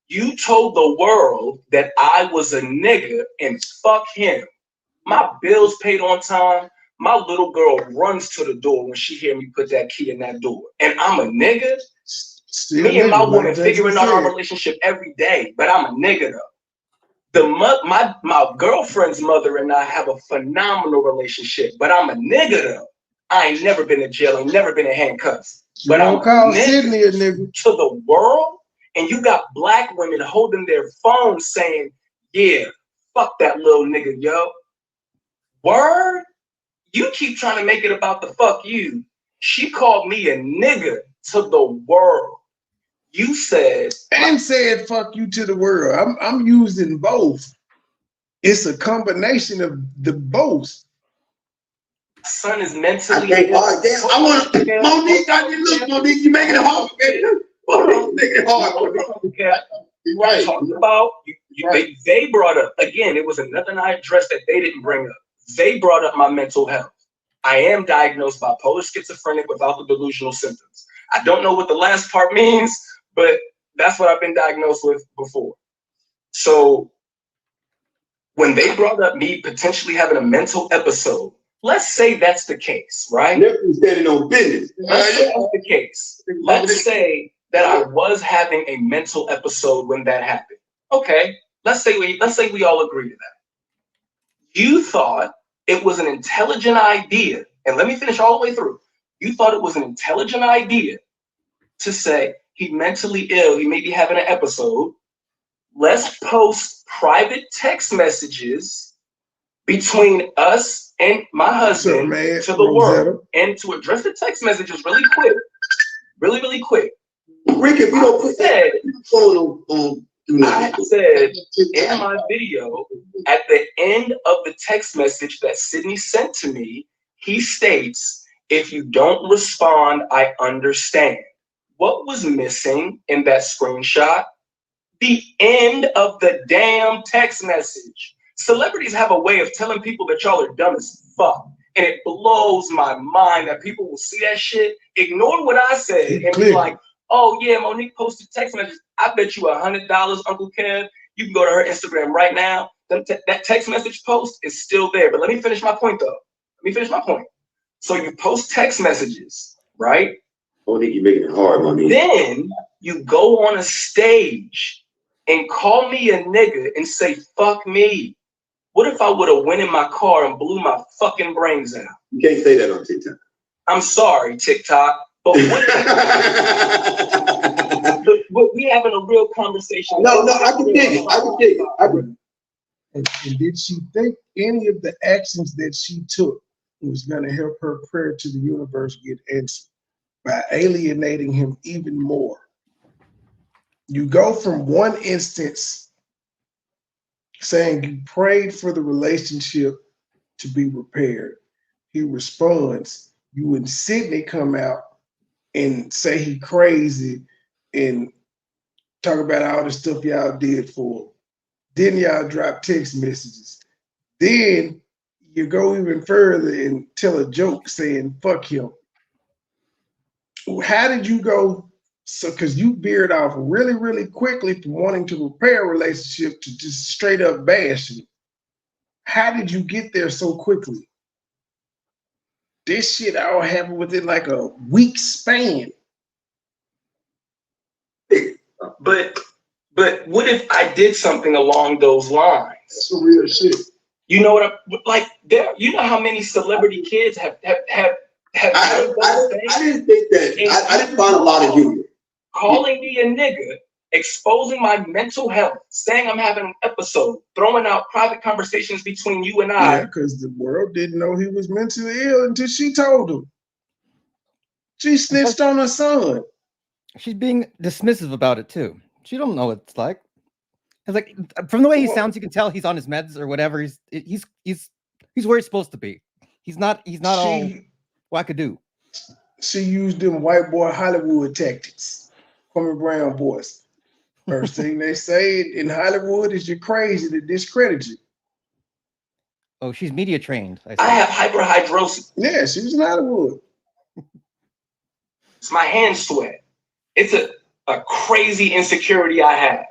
You told the world that I was a nigga and fuck him. My bills paid on time. My little girl runs to the door when she hear me put that key in that door. And I'm a nigga? Still me and my woman like figuring out our relationship every day, but I'm a nigga though. My girlfriend's mother and I have a phenomenal relationship, but I'm a nigga though. I ain't never been in jail, ain't never been in handcuffs. You But don't I'm call a nigga Sydney a nigga. to the world, and you got black women holding their phones saying, yeah, fuck that little nigga, yo. Word? You keep trying to make it about the fuck you. She called me a nigga to the world. You said And said fuck you to the world. I'm using both. It's a combination of the both. son is mentally Damn, I want Monique. Look, Monique, you making it hard, baby. Monique, making it hard. You're right. Talking about they brought up again. It was nothing I addressed that they didn't bring up. They brought up my mental health. I am diagnosed bipolar schizophrenic without the delusional symptoms. I don't know what the last part means, but that's what I've been diagnosed with before. So when they brought up me potentially having a mental episode, let's say that's the case, right? Never standing on business. Let's say that's the case. Let's say that I was having a mental episode when that happened. Okay, let's say we all agree to that. You thought it was an intelligent idea, and let me finish all the way through. You thought it was an intelligent idea to say he's mentally ill, he may be having an episode. Let's post private text messages between us and my husband to the world. And to address the text messages really quick, really quick. Rick, if we don't put that phone on, I said in my video, at the end of the text message that Sydney sent to me, he states, if you don't respond, I understand. What was missing in that screenshot? The end of the damn text message. Celebrities have a way of telling people that y'all are dumb as fuck. And it blows my mind that people will see that shit, ignore what I said, and be like, oh yeah, Monique posted text messages. I bet you $100, Uncle Kev. You can go to her Instagram right now. That text message post is still there. But let me finish my point though. Let me finish my point. So you post text messages, right? Monique, you're making it hard, Monique. Then you go on a stage and call me a nigga and say, fuck me. What if I would have went in my car and blew my fucking brains out? You can't say that on TikTok. I'm sorry, TikTok. But but we having a real conversation. No, I can dig it. I can dig it. And did she think any of the actions that she took was going to help her prayer to the universe get answered by alienating him even more? You go from one instance saying you prayed for the relationship to be repaired. He responds, you and Sydney come out and say he crazy and talk about all the stuff y'all did for him. Then y'all drop text messages. Then you go even further and tell a joke saying, fuck him. How did you go? So, because you veered off really quickly from wanting to repair a relationship to just straight up bashing. How did you get there so quickly? This shit all happened within like a week span. But what if I did something along those lines? That's some real shit. You know what I'm like? There, you know how many celebrity kids have I didn't think that. I didn't find a lot of humor. Calling me a nigga, exposing my mental health, saying I'm having an episode, throwing out private conversations between you and I. Yeah, because the world didn't know he was mentally ill until she told him. She snitched on her son. She's being dismissive about it too. She don't know what it's like. It's like from the way he sounds, you can tell he's on his meds or whatever. He's where he's supposed to be. He's not all wackadoo. She used them white boy Hollywood tactics. Kwame Brown boys. First thing they say in Hollywood is you're crazy to discredit you. Oh, she's media trained. I have hyperhidrosis. Yeah, she was in Hollywood. It's my hands sweat. It's a crazy insecurity I have.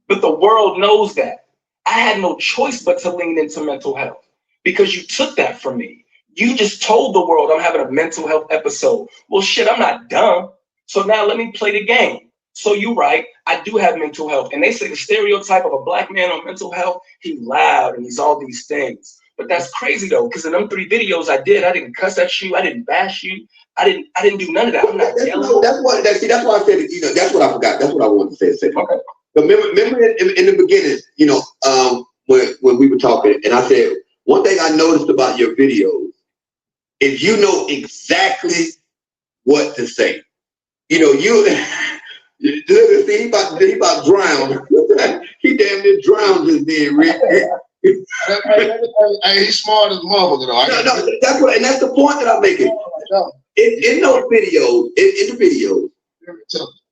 But the world knows that. I had no choice but to lean into mental health because you took that from me. You just told the world I'm having a mental health episode. Well, shit, I'm not dumb. So now let me play the game. So you're right. I do have mental health. And they say the stereotype of a black man on mental health, he's loud and he's all these things. But that's crazy though, because in them 3 videos I didn't cuss at you, I didn't bash you, I didn't do none of that. I'm not yelling. That's why I said it, you know, that's what I forgot. That's what I wanted to say. Okay. But remember in the beginning, you know, when we were talking, and I said, one thing I noticed about your videos is you know exactly what to say. You know, look, see, he about drown. He damn near drowned just then, Rick. Hey, he's smart as a motherfucker, though. No, that's the point that I'm making. In those videos, in the videos,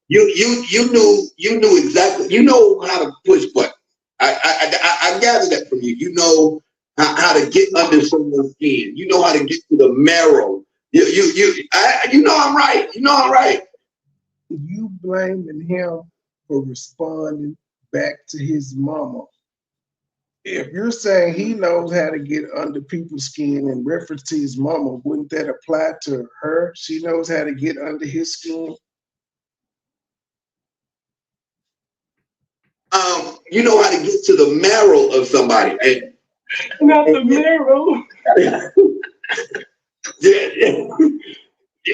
you knew exactly. You know how to push buttons. I gathered that from you. You know how to get under someone's skin. You know how to get to the marrow. You know I'm right. You know I'm right. You blaming him for responding back to his mama. If you're saying he knows how to get under people's skin in reference to his mama, wouldn't that apply to her? She knows how to get under his skin. You know how to get to the marrow of somebody. And, not the marrow.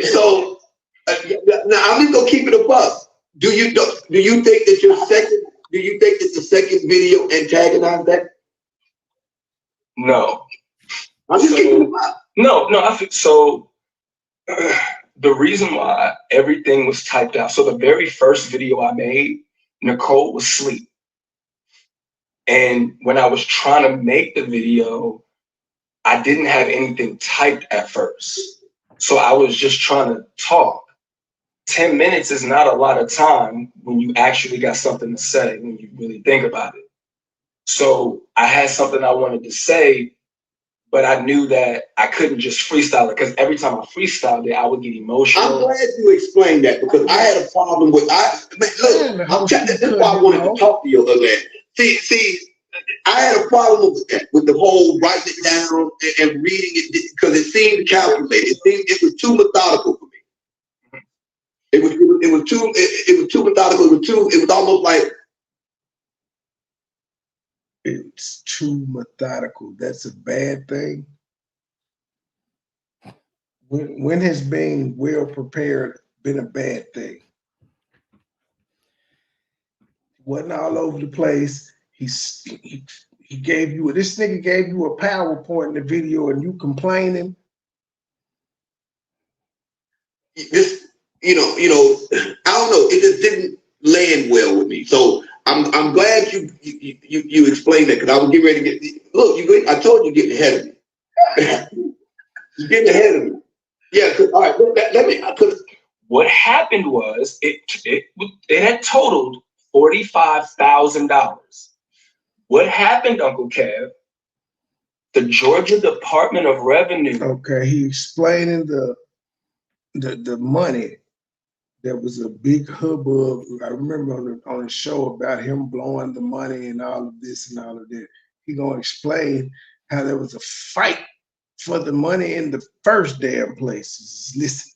So now I'm just gonna keep it a buck. Do you think that the second video antagonized that? No. I'm just keeping it a buck. No. I think so. The reason why everything was typed out. So the very first video I made, Nicole was asleep. And when I was trying to make the video, I didn't have anything typed at first. So I was just trying to talk. 10 minutes is not a lot of time when you actually got something to say, when you really think about it. So I had something I wanted to say, but I knew that I couldn't just freestyle it, because every time I freestyled it, I would get emotional. I'm glad you explained that, because I had a problem with that's why I wanted to talk to you ugly ass. See, I had a problem with that, with the whole writing it down and reading it, because it seemed calculated. It was too methodical for me. It was too methodical. It was almost like it's too methodical. That's a bad thing. When has being well prepared been a bad thing? Wasn't all over the place. He gave you this nigga gave you a PowerPoint in the video, and you complaining. This, you know, I don't know. It just didn't land well with me. So I'm glad you explained that, because I was getting ready to get. Look, I told you getting ahead of me. You're getting ahead of me. Yeah. All right. Let me. What happened was it had totaled $45,000. What happened, Uncle Kev? The Georgia Department of Revenue. Okay, he explaining the money. There was a big hubbub. I remember on the show about him blowing the money and all of this and all of that. He gonna explain how there was a fight for the money in the first damn place. Listen.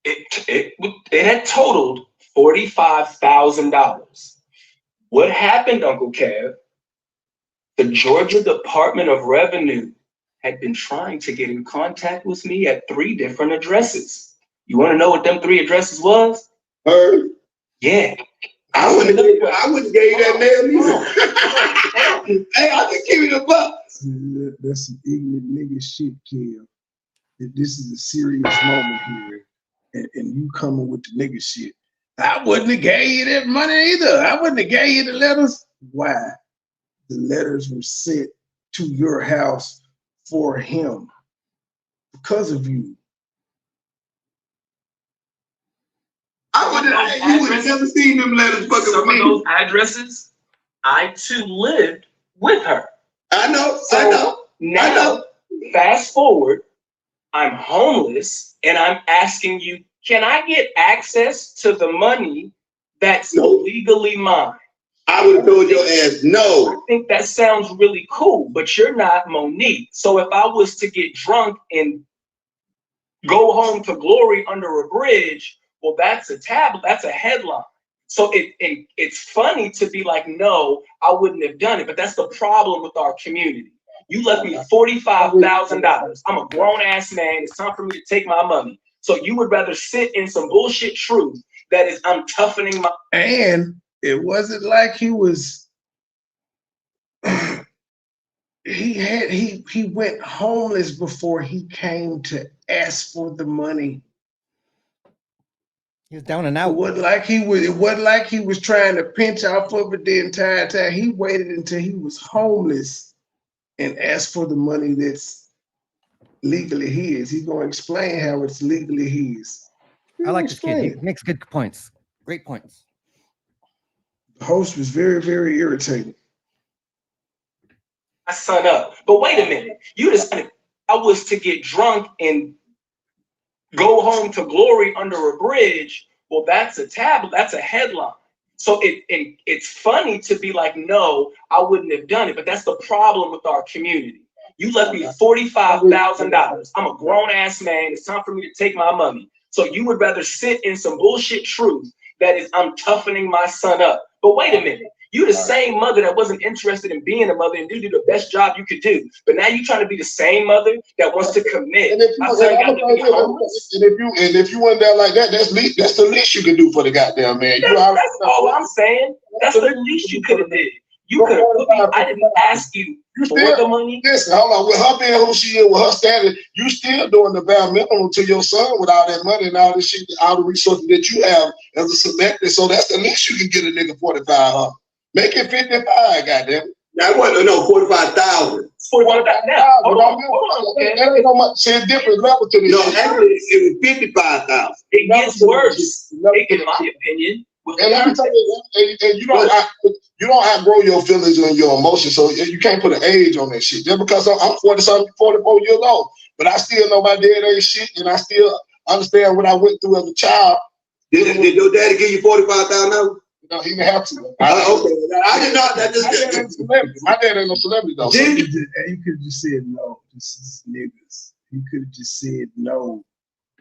It had totaled $45,000. What happened, Uncle Kev? The Georgia Department of Revenue had been trying to get in contact with me at 3 different addresses. You want to know what them 3 addresses was? Heard? Yeah. I wouldn't give you that name either. Hey, I can give you the buck. That's some ignorant nigga shit, Kev. This is a serious moment here, and you coming with the nigga shit. I wouldn't have gave you that money either. I wouldn't have gave you the letters. Why? The letters were sent to your house for him because of you. You would have never seen them letters fucking Some with me. of those addresses, I too lived with her. I know. Now, fast forward, I'm homeless, and I'm asking you, can I get access to the money that's legally mine? I would have told your ass no. I think that sounds really cool, but you're not Monique. So if I was to get drunk and go home to glory under a bridge, well, that's a tabloid, that's a headline. So it's funny to be like, no, I wouldn't have done it. But that's the problem with our community. You left me $45,000. I'm a grown ass man. It's time for me to take my money. So you would rather sit in some bullshit truth that is, I'm toughening my. And it wasn't like he was. He went homeless before he came to ask for the money. He was down and out. It wasn't like he was trying to pinch off of it the entire time. He waited until he was homeless and asked for the money that's legally his. He's gonna explain how it's legally his. I like this kid. He makes good points. Great points. The host was very, very irritating. My son up. But wait a minute. You just I was to get drunk and go home to glory under a bridge. Well, that's a tabloid, that's a headline. So it's funny to be like, no, I wouldn't have done it. But that's the problem with our community. You left me $45,000. I'm a grown ass man. It's time for me to take my money. So you would rather sit in some bullshit truth that is, I'm toughening my son up. But wait a minute. You the same mother that wasn't interested in being a mother and you do the best job you could do. But now you're trying to be the same mother that wants to commit. And if you went down like that, that's the least you can do for the goddamn man. That's all I'm saying. That's the least you could have did. You could have put me. I didn't ask you for the money. Listen, hold on. With her being who she is, with her standing, you still doing the bare minimum to your son with all that money and all this shit, all the resources that you have as a selected. So that's the least you can get a nigga 45. Make it 55, goddamn. That wasn't 45,000. 45,000. That ain't no much. See, a different level to this. No, actually, it was 55,000. It gets worse, in my opinion. And let me tell you, and you don't outgrow your feelings and your emotions, so you can't put an age on that shit. Just because I'm 40-something, 44 years old, but I still know my dad ain't shit, and I still understand what I went through as a child. Did your daddy give you 45,000? No, he didn't have to. Okay, I did not. That just my dad ain't no celebrity though. So You could have just said no. This is niggas. You could have just said no.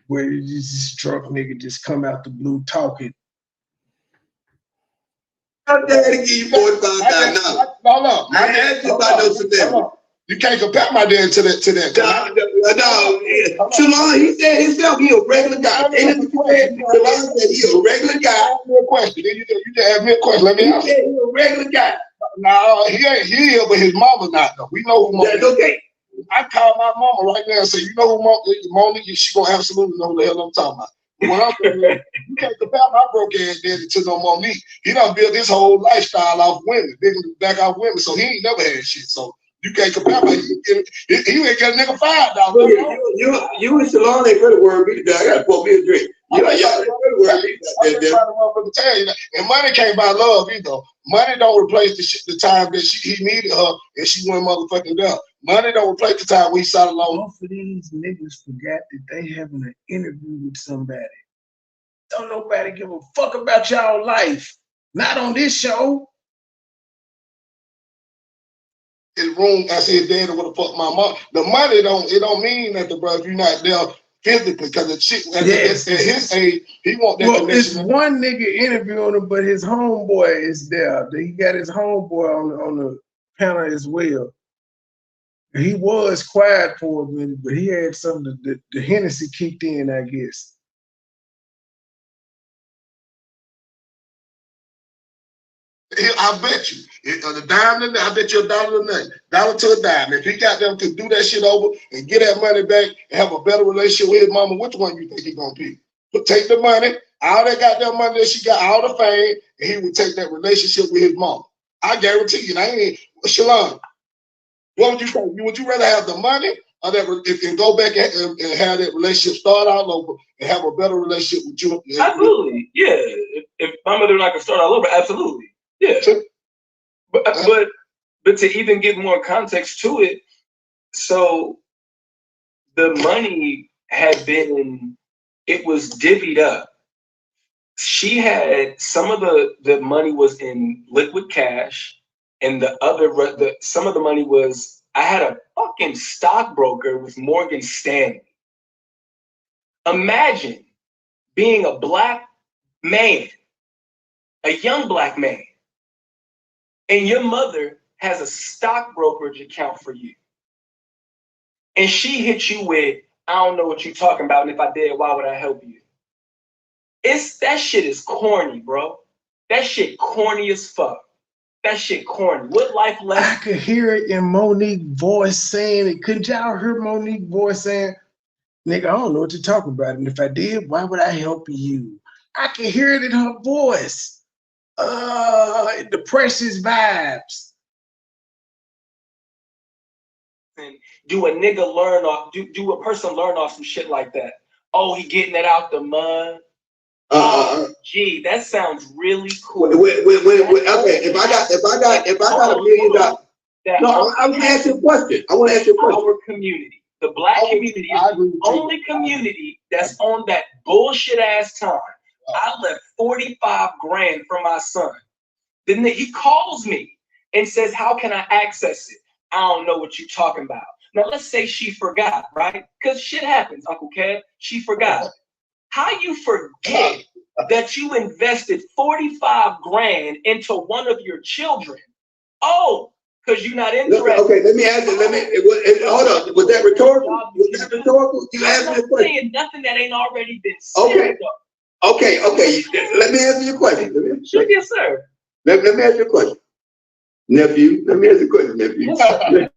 Where you just drunk nigga just come out the blue talking. my daddy give you 45,000. No. I asked you about no celebrity. You can't compare my dad to that. No. Shalon, he said himself, he a regular guy. Shalon said he a regular guy. Ask me a question. You just ask me a question. Let me ask. He said he a regular guy. No, he ain't here, but his mama's not though. We know who mama That's is. okay. I call my mama right now and say, you know who Monique is? She gonna absolutely know who the hell I'm talking about. But when I'm saying, you can't compare my broke ass daddy to no Monique. He done built his whole lifestyle off women, back off women. So he ain't never had shit. So you can't compare my. He ain't got a nigga $5. You and Shalon ain't gonna worry me today. I gotta pour me a drink. Y'all ain't gonna worry me. And money can't buy love either. Money don't replace the time that he needed her and she went motherfucking down. Money don't replace the time we sat alone. Both of these niggas forgot that they having an interview with somebody. Don't nobody give a fuck about y'all life. Not on this show. His room, I said, Daddy, what the fuck my mom? The money don't mean nothing, bro. If you're not there physically, because the shit at his age, he want that connection. It's one nigga interviewing him, but his homeboy is there. He got his homeboy on the panel as well. He was quiet for a minute, but he had something. The Hennessy kicked in, I guess. I bet you, the dime to I bet you $1 a night, $1 to a dime. If he got them to do that shit over and get that money back and have a better relationship with his mama, which one you think he gonna be? But take the money, all that goddamn money that she got, all the fame, and he would take that relationship with his mama. I guarantee you. I ain't Shalon. What would you think? Would you rather have the money or that and go back and have that relationship start all over and have a better relationship with you? Absolutely, yeah. If my mother and I could start all over, absolutely. Yeah, but to even give more context to it, so the money had been, it was divvied up. She had some of the money was in liquid cash, and some of the money was, I had a fucking stockbroker with Morgan Stanley. Imagine being a black man, a young black man, and your mother has a stock brokerage account for you, and she hits you with, I don't know what you're talking about, and if I did, why would I help you? That shit is corny, bro. That shit corny as fuck. That shit corny. What life lesson? I could hear it in Monique's voice saying it. Couldn't y'all hear Monique's voice saying, nigga, I don't know what you're talking about, and if I did, why would I help you? I can hear it in her voice. The precious vibes. And do a nigga learn off? Do a person learn off some shit like that? Oh, he getting it out the mud. Gee, that sounds really cool. Okay, if I got $1 million, no, I'm gonna ask you a question. I want to ask you a question. Our community, the black community, is the only community that's on that bullshit ass time. I left 45 grand for my son. Then he calls me and says, "How can I access it?" I don't know what you're talking about. Now let's say she forgot, right? Because shit happens, Uncle Kev. She forgot. How you forget that you invested 45 grand into one of your children? Oh, because you're not interested. Okay, let me ask you. Hold on. Was that rhetorical? Was that rhetorical? You asked me a question. Saying nothing that ain't already been said. Okay. Let me answer your question. Sure, yes, sir. Let me ask you a question, nephew. Let me ask you a question, nephew. Let me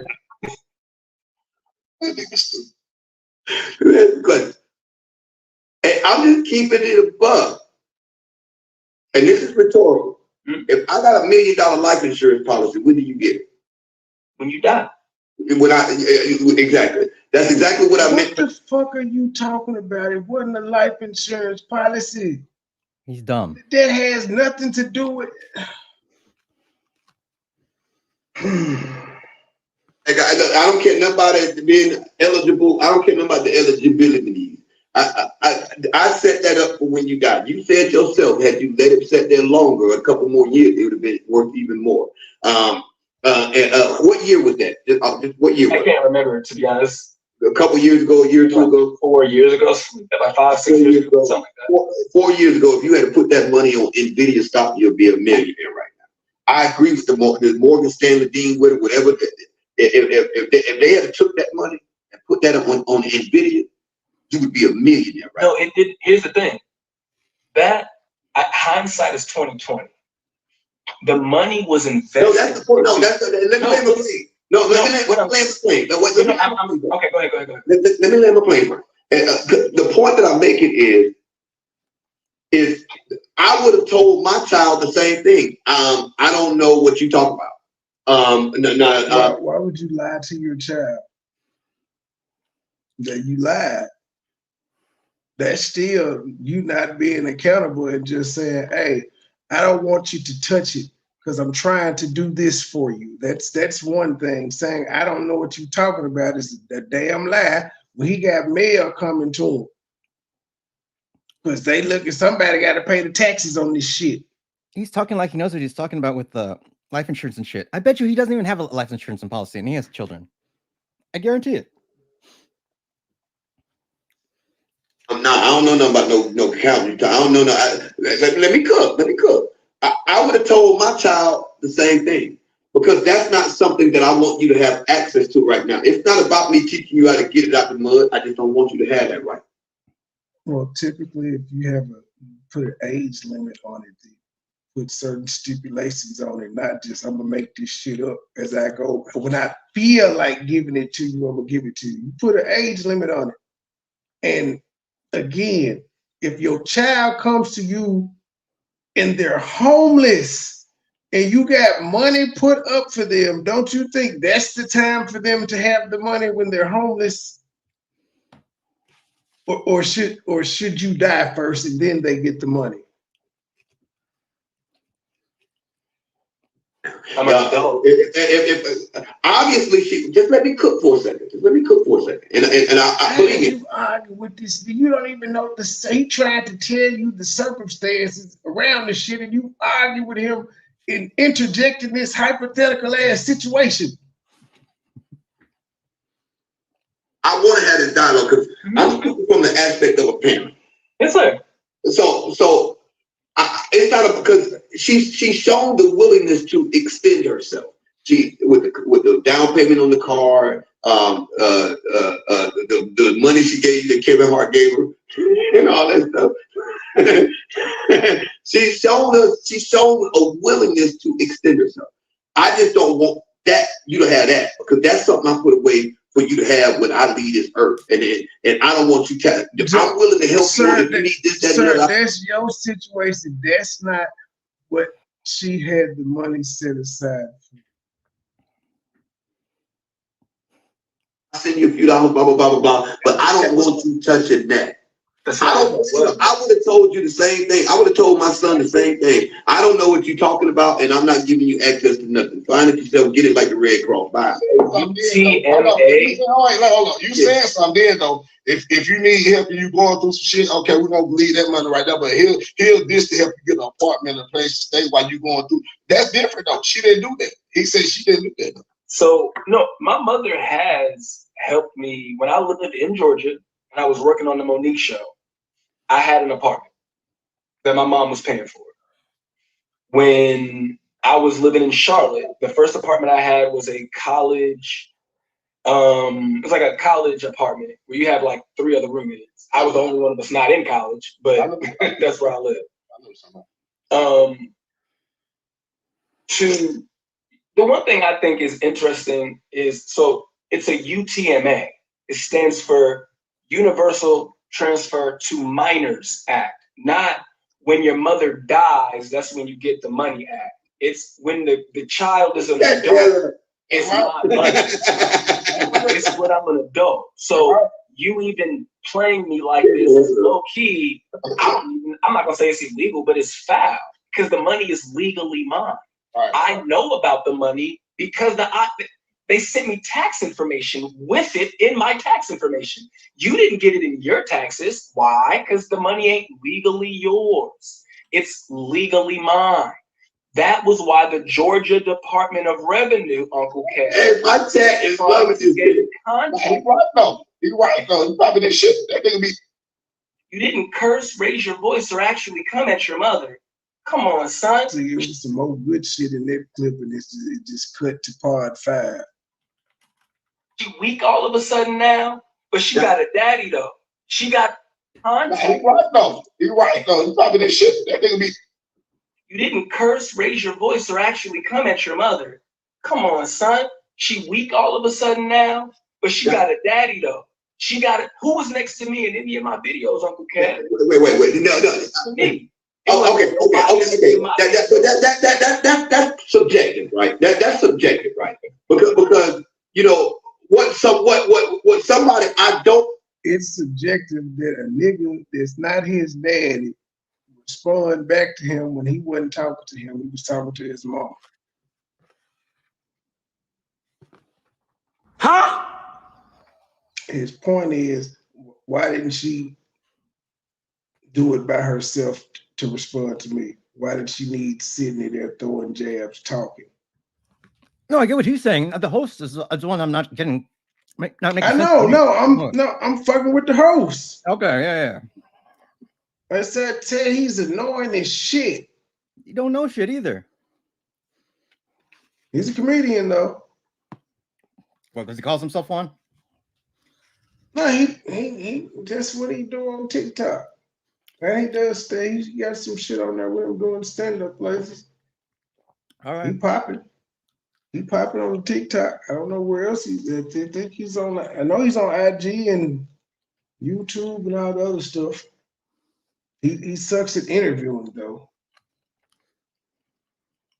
ask you a question. And I'm just keeping it above. And this is rhetorical. If I got $1 million life insurance policy, when do you get it? When you die. Exactly. That's exactly what I meant. What the fuck are you talking about? It wasn't a life insurance policy. He's dumb. That has nothing to do with. I don't care nothing about it being eligible. I don't care nothing about the eligibility. I set that up for when you got. You said yourself, had you let it set there longer, a couple more years, it would have been worth even more. What year was that? What year? I can't remember, to be honest. A couple years ago, a year or two ago, 4 years ago, like 5, 6 years ago, something like that. 4 years ago, if you had to put that money on Nvidia stock, you'll be a millionaire right now. I agree with the Morgan Stanley Dean with it, whatever. If they had took that money and put that on Nvidia, you would be a millionaire, right? No, here's the thing. Hindsight is 20/20. The money was invested. No, that's the point. No, let me land my plane. Okay, go ahead. Let me land my plane. The point that I'm making is I would have told my child the same thing. I don't know what you talk about. Why would you lie to your child? That you lied. That's still you not being accountable and just saying, hey, I don't want you to touch it because I'm trying to do this for you. That's one thing. Saying I don't know what you're talking about is a damn lie when he got mail coming to him. Because they look at somebody got to pay the taxes on this shit. He's talking like he knows what he's talking about with the life insurance and shit. I bet you he doesn't even have a life insurance and policy and he has children. I guarantee it. I don't know nothing about no accounting. I don't know. Let me cook. I would have told my child the same thing because that's not something that I want you to have access to right now. It's not about me teaching you how to get it out the mud. I just don't want you to have that right. Well, typically, if you have put an age limit on it, put certain stipulations on it, not just I'm gonna make this shit up as I go. When I feel like giving it to you, I'm gonna give it to you. You put an age limit on it, and again, if your child comes to you and they're homeless and you got money put up for them, don't you think that's the time for them to have the money when they're homeless? Or should you die first and then they get the money? If obviously just let me cook for a second. And I believe it. You argue with this. You don't even know he tried to tell you the circumstances around the shit, and you argue with him in interjecting this hypothetical ass situation. I want to have this dialogue because I'm speaking from the aspect of a parent. Yes, sir. So it's not because she's shown the willingness to extend herself. She with the down payment on the car, the money she gave you that Kevin Hart gave her, and all that stuff. She's shown a willingness to extend herself. I just don't want you to have that, because that's something I put away for you to have when I leave this earth, and I don't want you to. I'm willing to help you if you need this, that, sir, and that. That's your situation. That's not what she had the money set aside for. I send you a few dollars, blah blah blah blah blah. But I don't want you touching that. I would have told you the same thing. I would have told my son the same thing. I don't know what you're talking about, and I'm not giving you access to nothing. Find it yourself. Get it like the Red Cross. Bye. UTMA. Hold on. You saying something then though? If you need help and you going through some shit, okay, we're gonna leave that money right there. But he'll this to help you get an apartment, a place to stay while you going through. That's different though. She didn't do that. He said she didn't do that. So no, my mother has helped me when I lived in Georgia and I was working on the Monique show. I had an apartment that my mom was paying for. When I was living in Charlotte, the first apartment I had was a college. It was like a college apartment where you have like 3 other roommates. I was the only one of us not in college, but that's where I lived. The one thing I think is interesting is, so it's a UTMA. It stands for Universal Transfer to Minors Act. Not when your mother dies, that's when you get the money act. It's when the child is an adult. It's not money. It's when I'm an adult. So you even playing me like this is low key. I'm not gonna say it's illegal, but it's foul because the money is legally mine. I know about the money because they sent me tax information with it in my tax information. You didn't get it in your taxes. Why? Because the money ain't legally yours. It's legally mine. That was why the Georgia Department of Revenue, Uncle Kev. Hey, my tax is loving this. He's right though. He's right though. He probably didn't shit. That nigga be. You didn't curse, raise your voice, or actually come at your mother. Come on, son. So there was some more good shit in that clip, and it just cut to part 5. She weak all of a sudden now, but she got a daddy though. She got contact. He's right though. He's right though. He probably didn't shit. That nigga be. You didn't curse, raise your voice, or actually come at your mother. Come on, son. She weak all of a sudden now, but she got a daddy though. She got it. Who was next to me in any of my videos, Uncle Kev? Wait. No. Me. Oh, okay. That's subjective, right? That's subjective, right? Because you know what somebody I don't. It's subjective that a nigga that's not his daddy respond back to him when he wasn't talking to him. He was talking to his mom. Huh? His point is, why didn't she do it by herself to respond to me? Why did she need Sydney there throwing jabs, talking? No, I get what he's saying. The host is the one I'm not getting. Not making I sense. know. I'm fucking with the host. Okay, yeah. I said, he's annoying as shit. You don't know shit either. He's a comedian though. What, because he calls himself one? No, he that's what he do on TikTok. And he does stage. He got some shit on there with him doing stand-up places. All right. He popping. He popping on TikTok. I don't know where else he's at. I think he's on. I know he's on IG and YouTube and all the other stuff. He sucks at interviewing though.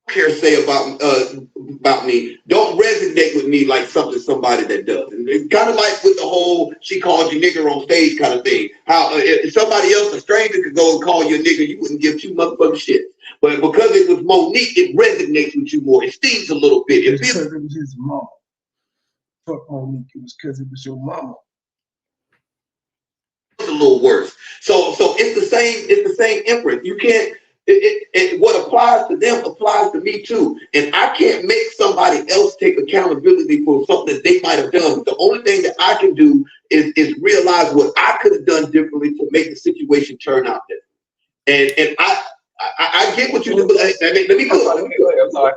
Care say about me don't resonate with me like somebody that does. And it's kind of like with the whole "she called you nigger on stage" kind of thing. How if somebody else, a stranger, could go and call you a nigger, you wouldn't give 2 motherfucking shit. But because it was Monique, it resonates with you more. It stings a little bit. It's because it was his mama. Fuck Monique. It was because it was your mama. It's a little worse. So it's the same inference. You can't. What applies to them applies to me too. And I can't make somebody else take accountability for something that they might have done. The only thing that I can do is realize what I could have done differently to make the situation turn out different. And I get what you do. Let me go. I'm sorry.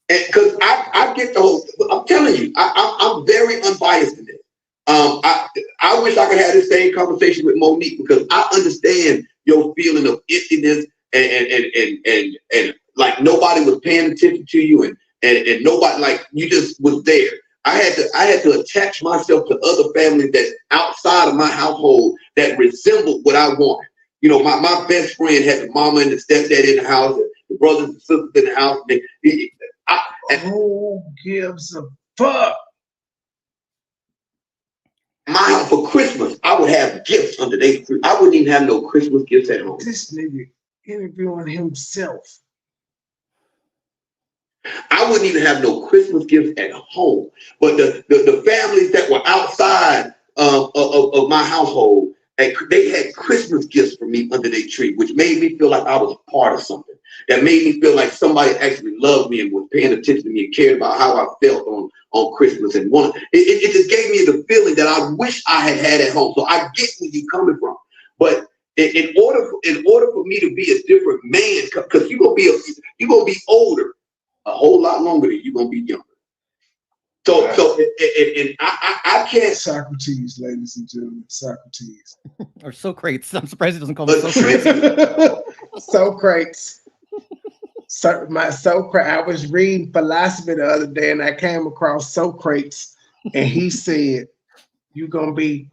Because I get the whole. I'm telling you, I'm very unbiased in this. I wish I could have the same conversation with Monique because I understand your feeling of emptiness and like nobody was paying attention to you and nobody, like, you just was there. I had to attach myself to other families that outside of my household that resembled what I wanted. You know, my best friend had the mama and the stepdad in the house, and the brothers and sisters in the house. Who gives a fuck? My house for Christmas, I would have gifts under their tree. I wouldn't even have no Christmas gifts at home. This nigga interviewing himself. I wouldn't even have no Christmas gifts at home. But the families that were outside of my household, they had Christmas gifts for me under their tree, which made me feel like I was a part of something. That made me feel like somebody actually loved me and was paying attention to me and cared about how I felt on Christmas and wanted. It just gave me the feeling that I wish I had at home. So I get where you're coming from. But in order for me to be a different man, because you're gonna be older a whole lot longer than you're gonna be younger. So I can't. Socrates, ladies and gentlemen, Socrates. Or Socrates. I'm surprised he doesn't call me Socrates. Socrates. I was reading philosophy the other day and I came across Socrates and he said, you're gonna be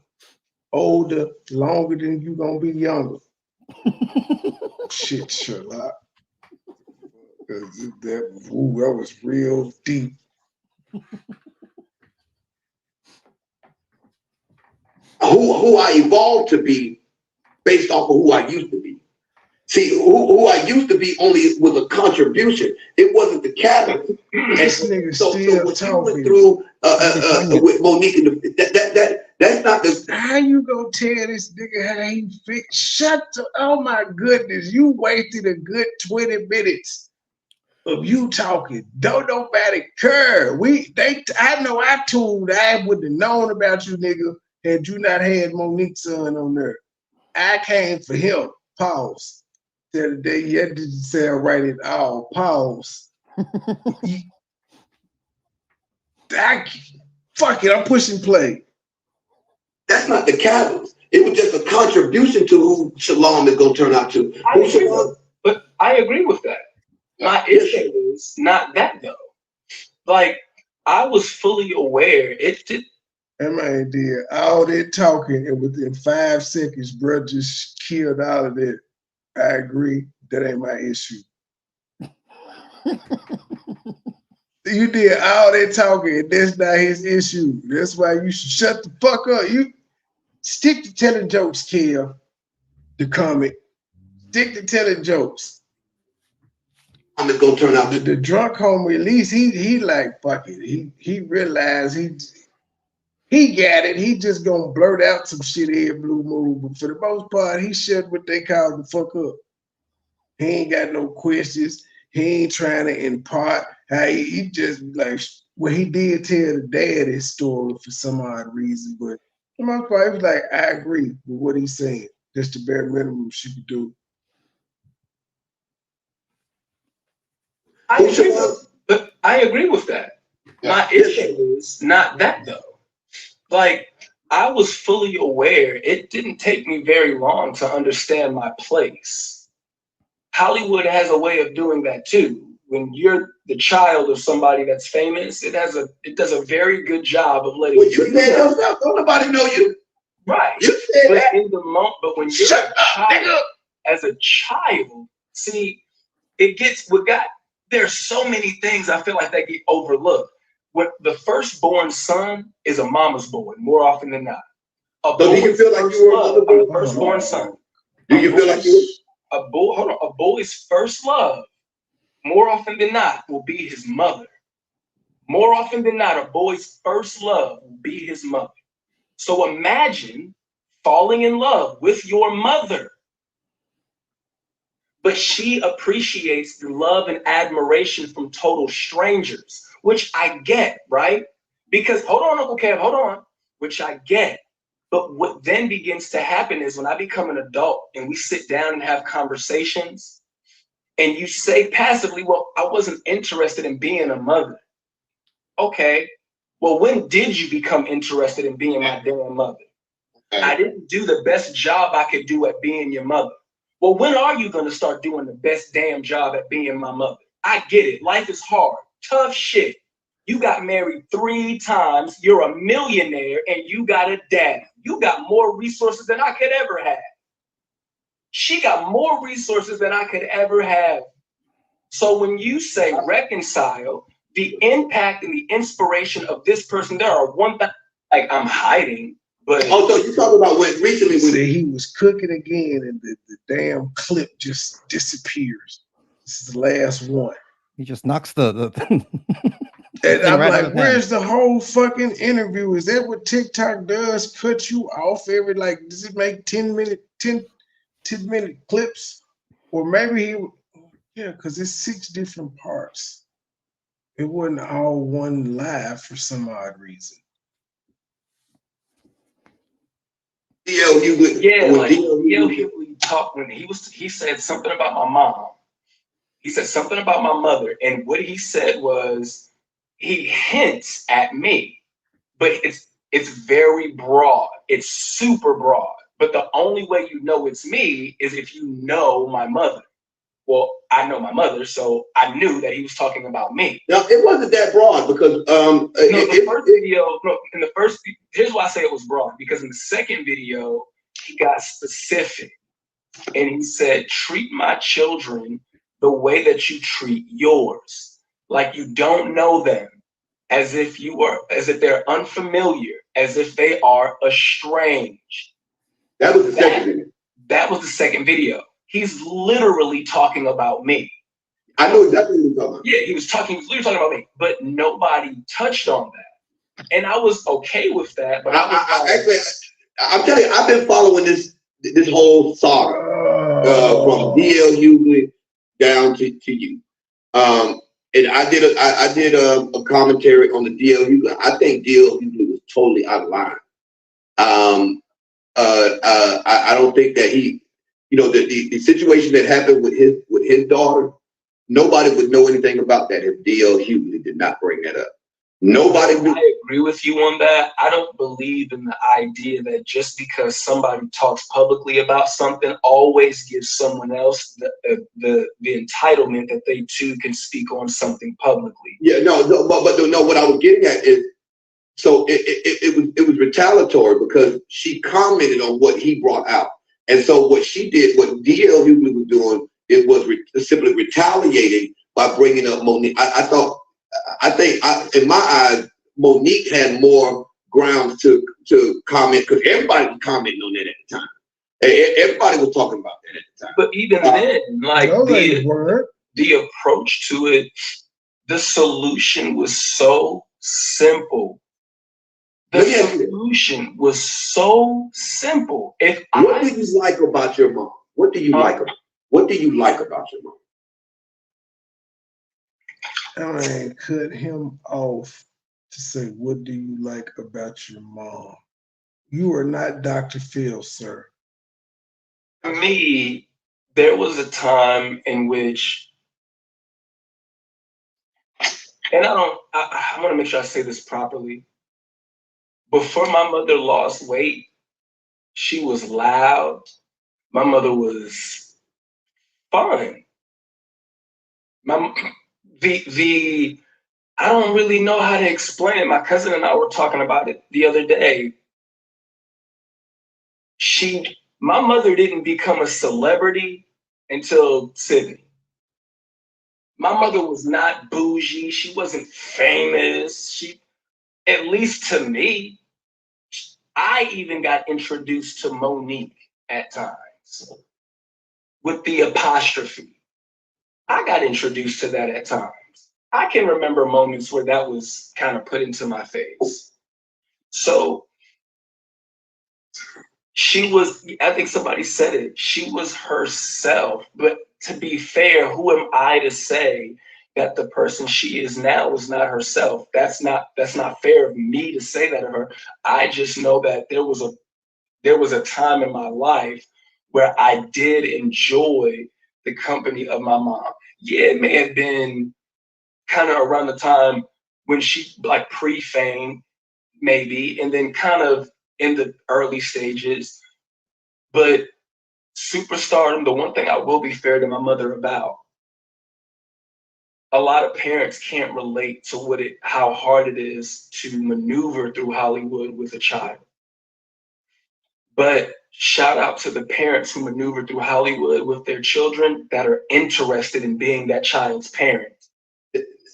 older longer than you're gonna be younger. Shit, Sherlock. That was real deep. Who I evolved to be based off of who I used to be. See, who I used to be only was a contribution. It wasn't the catalyst. This nigga so still what you talking. went through with Monique and that's not the. How you gonna tell this nigga how he fix? Oh my goodness, you wasted a good 20 minutes of you talking. Don't nobody care. I know I told I wouldn't have known about you, nigga, had you not had Monique's son on there. I came for him. Pause. The other day, you didn't sound right at all. Pause. Fuck it, I'm pushing play. That's not the catalyst. It was just a contribution to who Shalom is gonna turn out to. But I agree with that. My issue is not that though. Like, I was fully aware it did. That man did all that talking, and within 5 seconds, bro just killed all of that. I agree. That ain't my issue. You did all that talking, and that's not his issue. That's why you should shut the fuck up. You stick to telling jokes, Kev. The comic. Stick to telling jokes. I'm just gonna turn out the drunk homie. At least he like fuck it. He realized he got it. He just gonna blurt out some shit every blue moon. But for the most part, he shut what they call the fuck up. He ain't got no questions. He ain't trying to impart. He just like, well, he did tell the dad his story for some odd reason. But for the most part, he was like, I agree with what he's saying. That's the bare minimum she could do. I agree with that. My issue is not that though. Like, I was fully aware it didn't take me very long to understand my place. Hollywood has a way of doing that too. When you're the child of somebody that's famous, it does a very good job of letting you know. Don't nobody know you. Right. You said that. In the moment, but when you're a child, as a child, see, there's so many things I feel like that get overlooked. When the firstborn son is a mama's boy, more often than not. Do you feel like you were a firstborn son? Do you feel like you were? A boy's first love, more often than not, will be his mother. More often than not, a boy's first love will be his mother. So imagine falling in love with your mother, but she appreciates the love and admiration from total strangers, which I get, right? Because, hold on, Uncle Kev, hold on, which I get. But what then begins to happen is when I become an adult and we sit down and have conversations, and you say passively, well, I wasn't interested in being a mother. Okay, well, when did you become interested in being my damn mother? I didn't do the best job I could do at being your mother. Well, when are you going to start doing the best damn job at being my mother? I get it. Life is hard. Tough shit. You got married 3 times. You're a millionaire and you got a dad. You got more resources than I could ever have. She got more resources than I could ever have. So when you say reconcile, the impact and the inspiration of this person, there are one thing, like I'm hiding, but. Oh, so you talking about when recently when he was cooking again and the damn clip just disappears. This is the last one. He just knocks the And I'm like, where's the whole fucking interview? Is that what TikTok does? Cut you off every, like, does it make 10-minute clips? Or maybe yeah, because it's 6 different parts. It wasn't all one live for some odd reason. D.L. Hughley. Yeah, like D.L. Hughley talked when he said something about my mom. He said something about my mother, and what he said was he hints at me, but it's very broad. It's super broad. But the only way you know it's me is if you know my mother. Well, I know my mother, so I knew that he was talking about me. No, it wasn't that broad because here's why I say it was broad, because in the second video, he got specific. And he said, treat my children the way that you treat yours. Like you don't know them, as if they're unfamiliar, as if they are estranged. That was the second video. That was the second video. He's literally talking about me. I know exactly what you're talking about. Yeah, he was literally talking about me, but nobody touched on that. And I was okay with that, but I'm telling you, I've been following this whole saga from D.L. Hughley down to you. And I did a commentary on the D.L. Hughley. I think D.L. Hughley was totally out of line. I don't think that he, the situation that happened with his daughter, nobody would know anything about that if D.L. Hughley did not bring that up. Nobody would. I agree with you on that. I don't believe in the idea that just because somebody talks publicly about something always gives someone else the entitlement that they too can speak on something publicly. Yeah, no, but what I was getting at is, so it was retaliatory because she commented on what he brought out. And so what she did, what D.L. Hughley was doing, it was simply retaliating by bringing up Monique. I think in my eyes, Monique had more grounds to comment because everybody was commenting on that at the time. Everybody was talking about that at the time. But even then, like the approach to it, the solution was so simple. The solution was so simple. What do you like about your mom? What do you like about your mom? I cut him off to say, what do you like about your mom? You are not Dr. Phil, sir. For me, there was a time in which, and I want to make sure I say this properly. Before my mother lost weight, she was loud. My mother was fun. I don't really know how to explain it. My cousin and I were talking about it the other day. My mother didn't become a celebrity until Sydney. My mother was not bougie. She wasn't famous. At least to me, I even got introduced to Monique at times with the apostrophe. I got introduced to that at times. I can remember moments where that was kind of put into my face. So she was, I think somebody said it, she was herself. But to be fair, who am I to say that the person she is now is not herself? That's not fair of me to say that of her. I just know that there was there was a time in my life where I did enjoy the company of my mom. Yeah, it may have been kind of around the time when she like pre-fame, maybe, and then kind of in the early stages. But superstardom, the one thing I will be fair to my mother about, a lot of parents can't relate to how hard it is to maneuver through Hollywood with a child. But shout out to the parents who maneuver through Hollywood with their children that are interested in being that child's parent.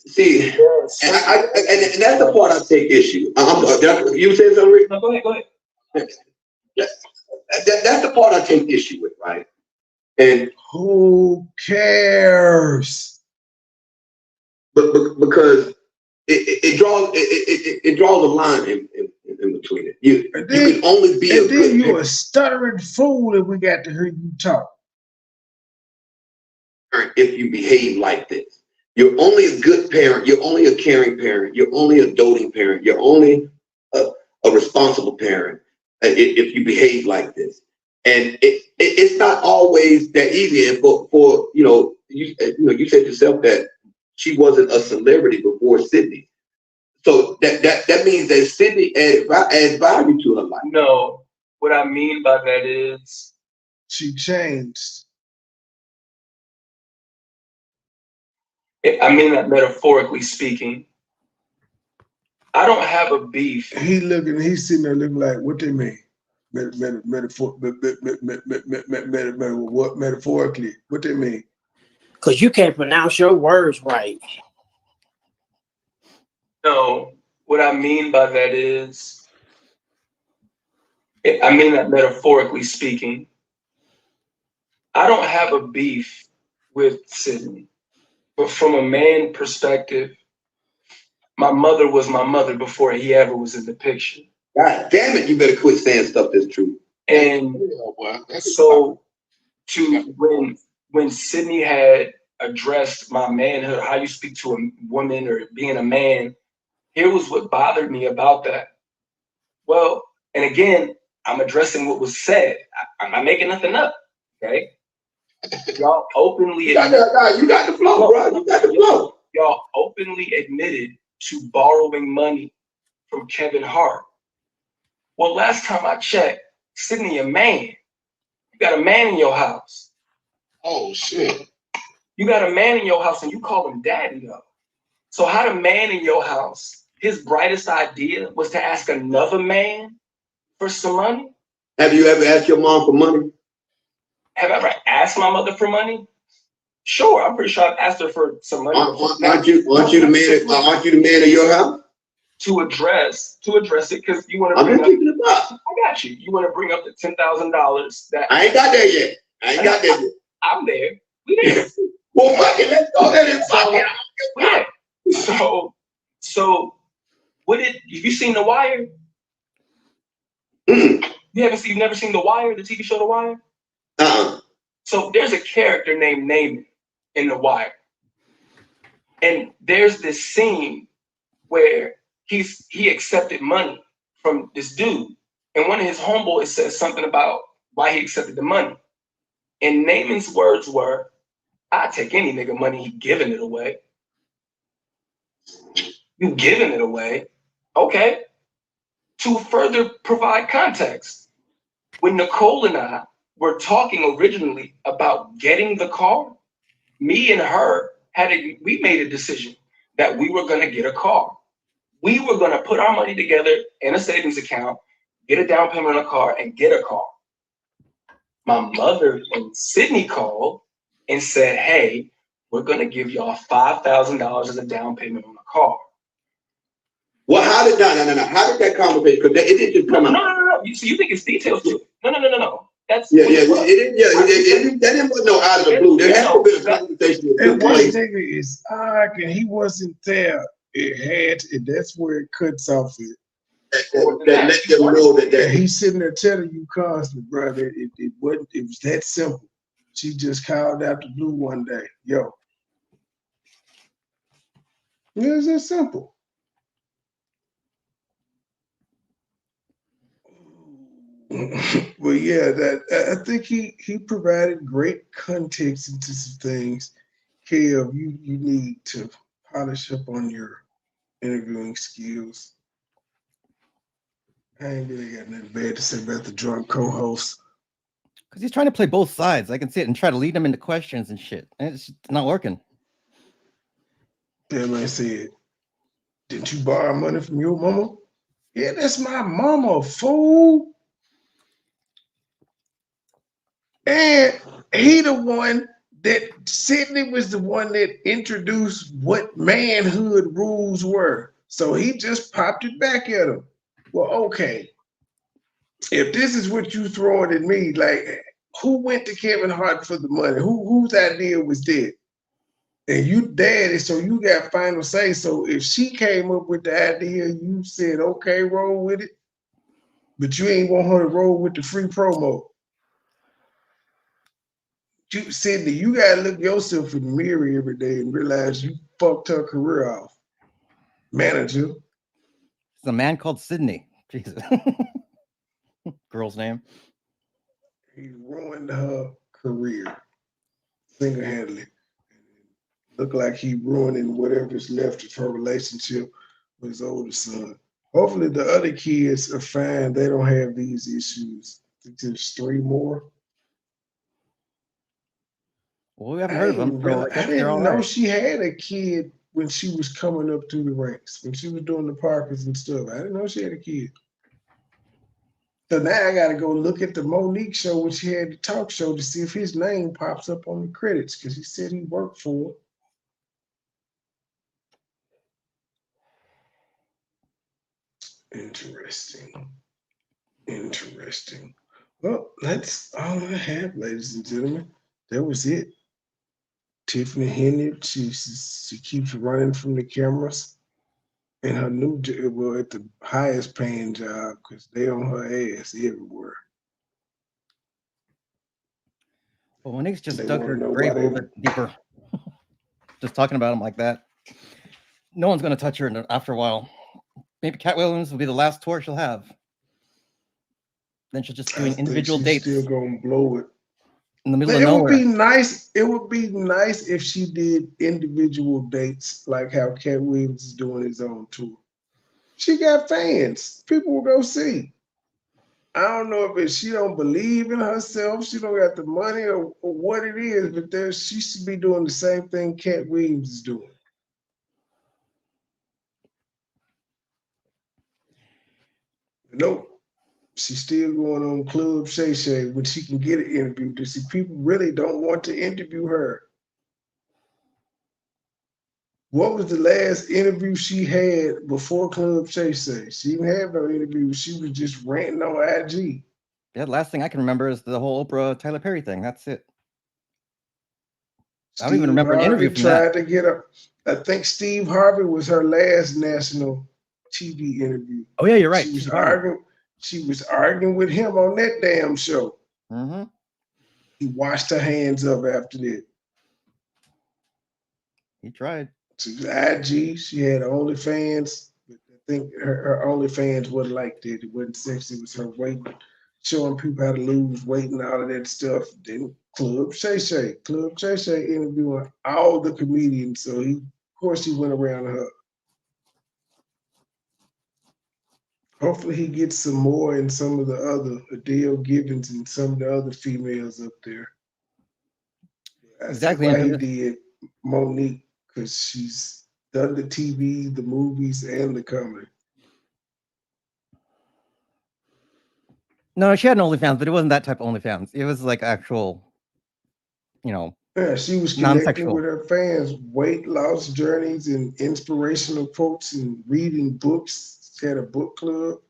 See, and that's the part I take issue. You said something, Rick? No, go ahead. That's the part I take issue with, right? And who cares? But because it draws a line in between it. You can only be a good you're a stuttering fool if we got to hear you talk. If you behave like this. You're only a good parent. You're only a caring parent. You're only a doting parent. You're only a responsible parent if you behave like this. And it's not always that easy. And for you said yourself that she wasn't a celebrity before Sydney. So that means that Sydney adds value to her life. No, what I mean by that is she changed. I mean that metaphorically speaking. I don't have a beef. He's sitting there looking like, what they mean? Metaphorically? What they mean? Because you can't pronounce your words right. No, what I mean by that is, I mean that metaphorically speaking. I don't have a beef with Sydney. But from a man perspective, my mother was my mother before he ever was in the picture. God damn it, you better quit saying stuff that's true. And so when Sydney had addressed my manhood, how you speak to a woman or being a man, here was what bothered me about that. Well, and again, I'm addressing what was said. I'm not making nothing up, okay? Y'all openly you got the flow, bro. You got the flow. Y'all openly admitted to borrowing money from Kevin Hart. Well, last time I checked, Sydney a man. You got a man in your house. Oh shit. You got a man in your house and you call him daddy though. So how the man in your house, his brightest idea was to ask another man for some money? Have you ever asked your mom for money? Have I ever asked my mother for money? Sure, I'm pretty sure I've asked her for some money. Aren't you the man of your house? To address it, because you want to bring up. I got you. You want to bring up the $10,000 that I ain't got there yet. I ain't got there yet. I'm there. We there. Well, fuck it. Let's go there and fuck it. Yeah. So what have you seen The Wire? You've never seen The Wire, the TV show The Wire? So there's a character named Naaman in The Wire. And there's this scene where he accepted money from this dude. And one of his homeboys says something about why he accepted the money. And Naaman's words were, I'd take any nigga money, he giving it away. You giving it away? Okay. To further provide context, when Nicole and I were talking originally about getting the car, me and her we made a decision that we were gonna get a car. We were gonna put our money together in a savings account, get a down payment on a car, and get a car. My mother and Sydney called and said, hey, we're gonna give y'all $5,000 as a down payment on a car. Well, how did that conversation? Because it didn't just come out. No. So you think it's details to it? No. That's that didn't no out of the blue. There had to be a conversation. And one nigga is and he wasn't there. And that's where it cuts off it. That let them know that he's sitting there telling you constantly, brother. It was that simple. She just called out the blue one day. Yo. It was that simple. Well, yeah, that I think he provided great context into some things. Kev, you need to polish up on your interviewing skills. I ain't really got nothing bad to say about the drunk co-host. Because he's trying to play both sides. I can see it and try to lead them into questions and shit. And it's not working. That man said, "Didn't you borrow money from your mama?" Yeah, that's my mama, fool. And he the one that Sydney was the one that introduced what manhood rules were. So he just popped it back at him. Well, okay. If this is what you throwing at me, like who went to Kevin Hart for the money? Whose idea was that? And you daddy, so you got final say. So if she came up with the idea, you said, okay, roll with it. But you ain't want her to roll with the free promo. You Sydney, you gotta look yourself in the mirror every day and realize you fucked her career off. Manager. It's a man called Sydney. Jesus. Girl's name. He ruined her career single-handedly. Look like he ruining whatever's left of her relationship with his older son. Hopefully the other kids are fine. They don't have these issues. I think there's 3 more. Well, we haven't heard of them. So I didn't know she had a kid when she was coming up through the ranks, when she was doing the Parkers and stuff. I didn't know she had a kid. So now I got to go look at the Monique show when she had the talk show to see if his name pops up on the credits because he said he worked for her. Interesting. Well, that's all I have, ladies and gentlemen. That was it. Tiffany Henry, she keeps running from the cameras. And her new job, well, at the highest paying job, because they on her ass everywhere. Well, Monique's just dug her grave a little bit deeper. Just talking about him like that. No one's going to touch her after a while. Maybe Cat Williams will be the last tour she'll have. Then she'll just doing individual dates. Still gonna blow it. In the middle of nowhere. Would be nice. It would be nice if she did individual dates, like how Cat Williams is doing his own tour. She got fans. People will go see. I don't know if she don't believe in herself, she don't got the money, or what it is, but she should be doing the same thing Cat Williams is doing. Nope. She's still going on Club Shay Shay when she can get an interview. See, people really don't want to interview her. What was the last interview she had before Club Shay Shay? She didn't have no interview. She was just ranting on IG. Yeah, the last thing I can remember is the whole Oprah Tyler Perry thing. That's it. I don't even remember an interview from that. To get her. I think Steve Harvey was her last national TV interview. Oh yeah, you're right. She was arguing with him on that damn show. Mm-hmm. He washed her hands up after that. He tried. She was IG. She had OnlyFans. But I think her OnlyFans wasn't like that. It wasn't sexy. It was her weight, showing people how to lose weight and all of that stuff. Then Club Shay Shay interviewing all the comedians. So of course he went around her. Hopefully he gets some more in some of the other Adele Gibbons and some of the other females up there. Exactly. Why he did Monique, because she's done the TV, the movies, and the comedy. No, she had an OnlyFans, but it wasn't that type of OnlyFans. It was like actual, Yeah, she was connecting with her fans, weight loss journeys and inspirational quotes and reading books. She had a book club.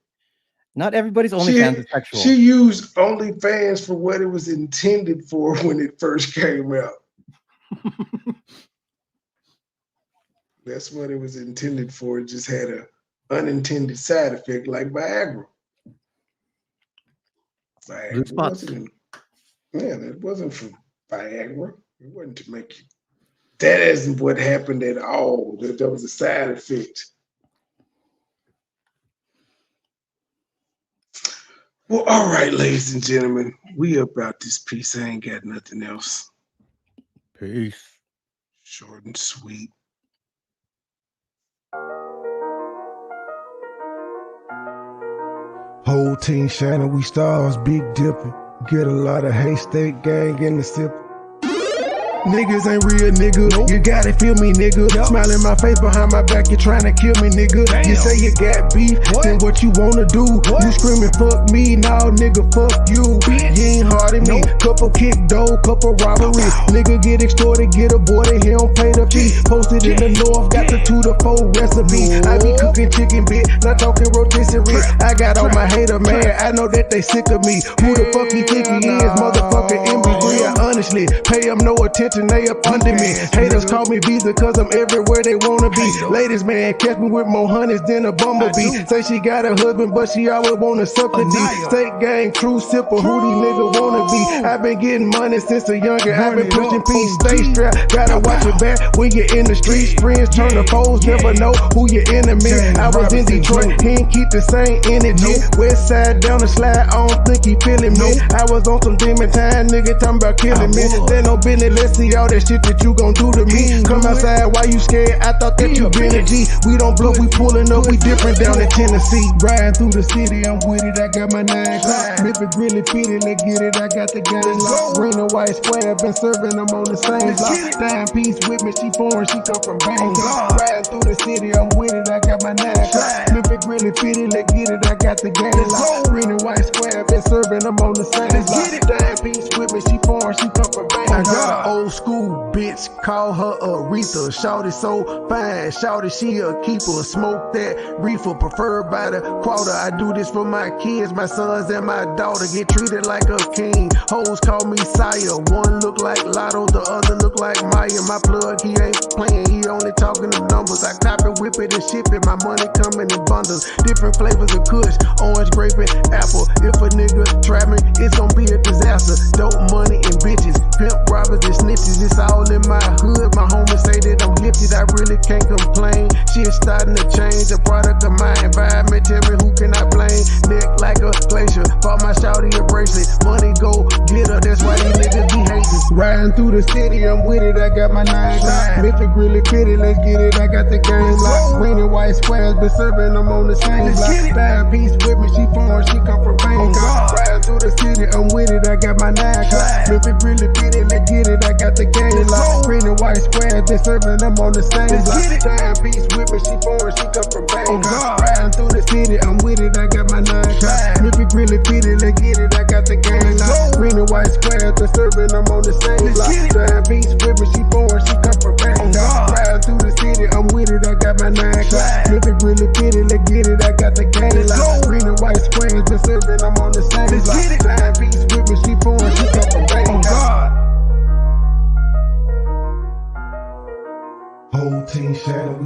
Not everybody's OnlyFans is sexual. She used OnlyFans for what it was intended for when it first came out. That's what it was intended for. It just had an unintended side effect like Viagra. That wasn't for Viagra. It wasn't to make you. That isn't what happened at all. That was a side effect. Well, all right, ladies and gentlemen, we about this piece. I ain't got nothing else. Peace. Short and sweet. Whole team shining, we stars, big dipping. Get a lot of haystack gang in the sip. Niggas ain't real, nigga. Nope. You gotta feel me, nigga. Yep. Smile in my face behind my back, you tryna kill me, nigga. Damn. You say you got beef, then what you wanna do? What? You screaming, fuck me, now nigga, fuck you. Bitch. You ain't hard at me. Nope. Couple kick dough, couple robbery. Nigga get extorted, get aborted, he don't pay the fee. Posted in the north, got the 2 to 4 recipe. I be cooking chicken, bitch, not talking rotisserie. I got all my hater mad, I know that they sick of me. Who the fuck he think he is, motherfucker MB3? I honestly pay him no attention. They up under me. Haters call me Visa cause I'm everywhere they wanna be. Ladies, man, catch me with more honeys than a bumblebee. Say she got a husband, but she always wanna suck a D. State gang, true sipper, who these niggas wanna be? I've been getting money since a younger. I've been pushing peace, stay strapped. Gotta watch your back when you're in the streets. Friends turn to foes, never know who your enemy. I was in Detroit, he ain't keep the same energy. West side down the slide, I don't think he feeling me. I was on some demon time, nigga talking about killing me. They no business, let's see all that shit that you gon' do to me. Come outside, why you scared? I thought that you been a G. We don't bluff, we pulling up, we different down in Tennessee. Riding through the city, I'm with it, I got my 9 o'clock. If it really fitted, let's get it, I got the game locked. Green and white square, been serving them on the same block. Dime piece with me, she foreign, she come from Bangkok. Riding through the city, I'm with it, I got my 9 o'clock. If it really fitted, let's get it, I got the game locked. Green and white square, been serving them on the same block. Dime piece with me, she foreign, she come from Bangkok. I got an old school bitch, call her Aretha. Shawty so fine, shawty she a keeper. Smoke that reefer, preferred by the quarter. I do this for my kids, my sons and my daughter. Get treated like a king. Hoes call me sire. One look like Lotto, the other look like Maya. My plug, he ain't playing, he only talking the numbers. I cop it, whip it, and ship it. My money coming in bundles. Different flavors of kush, orange, grape, and apple. If a nigga trap me, it's gonna be a disaster. Dope money and bitches, pimp robbers and snitches. It's all in my hood. My homies say that I'm gifted, I really can't complain. Shit starting to change, a product of my environment. Tell me who can I blame? Neck like a glacier, bought my shawty a bracelet. Money go get her, that's why these niggas be hating. Riding through the city, I'm with it, I got my 9 o'clock. If it really fitted, let's get it, I got the game locked. Green and white squares, been serving them on the same block. Dime piece with me, she foreign, she come from Bangkok. Riding through the city, I'm with it, I got my 9 o'clock. If it really fitted, let's get it, I got the game locked. Green and white squares, been serving them on the same block. Dime piece with me, she foreign, she come from Bangkok. Riding through the city, I'm with it, I got my 9 o'clock. If it really fitted, let's get it, I got the game locked. Green and white squares, been serving them on the same block. Dime piece with me, she foreign, she come from Bangkok. Riding through the city, I'm with it, I got my 9 o'clock. If it really fitted, let's get it, I got the game locked. Green and white squares, been serving them on the same block. Dime piece with me, she foreign, she come from Bangkok. Whole team shadow.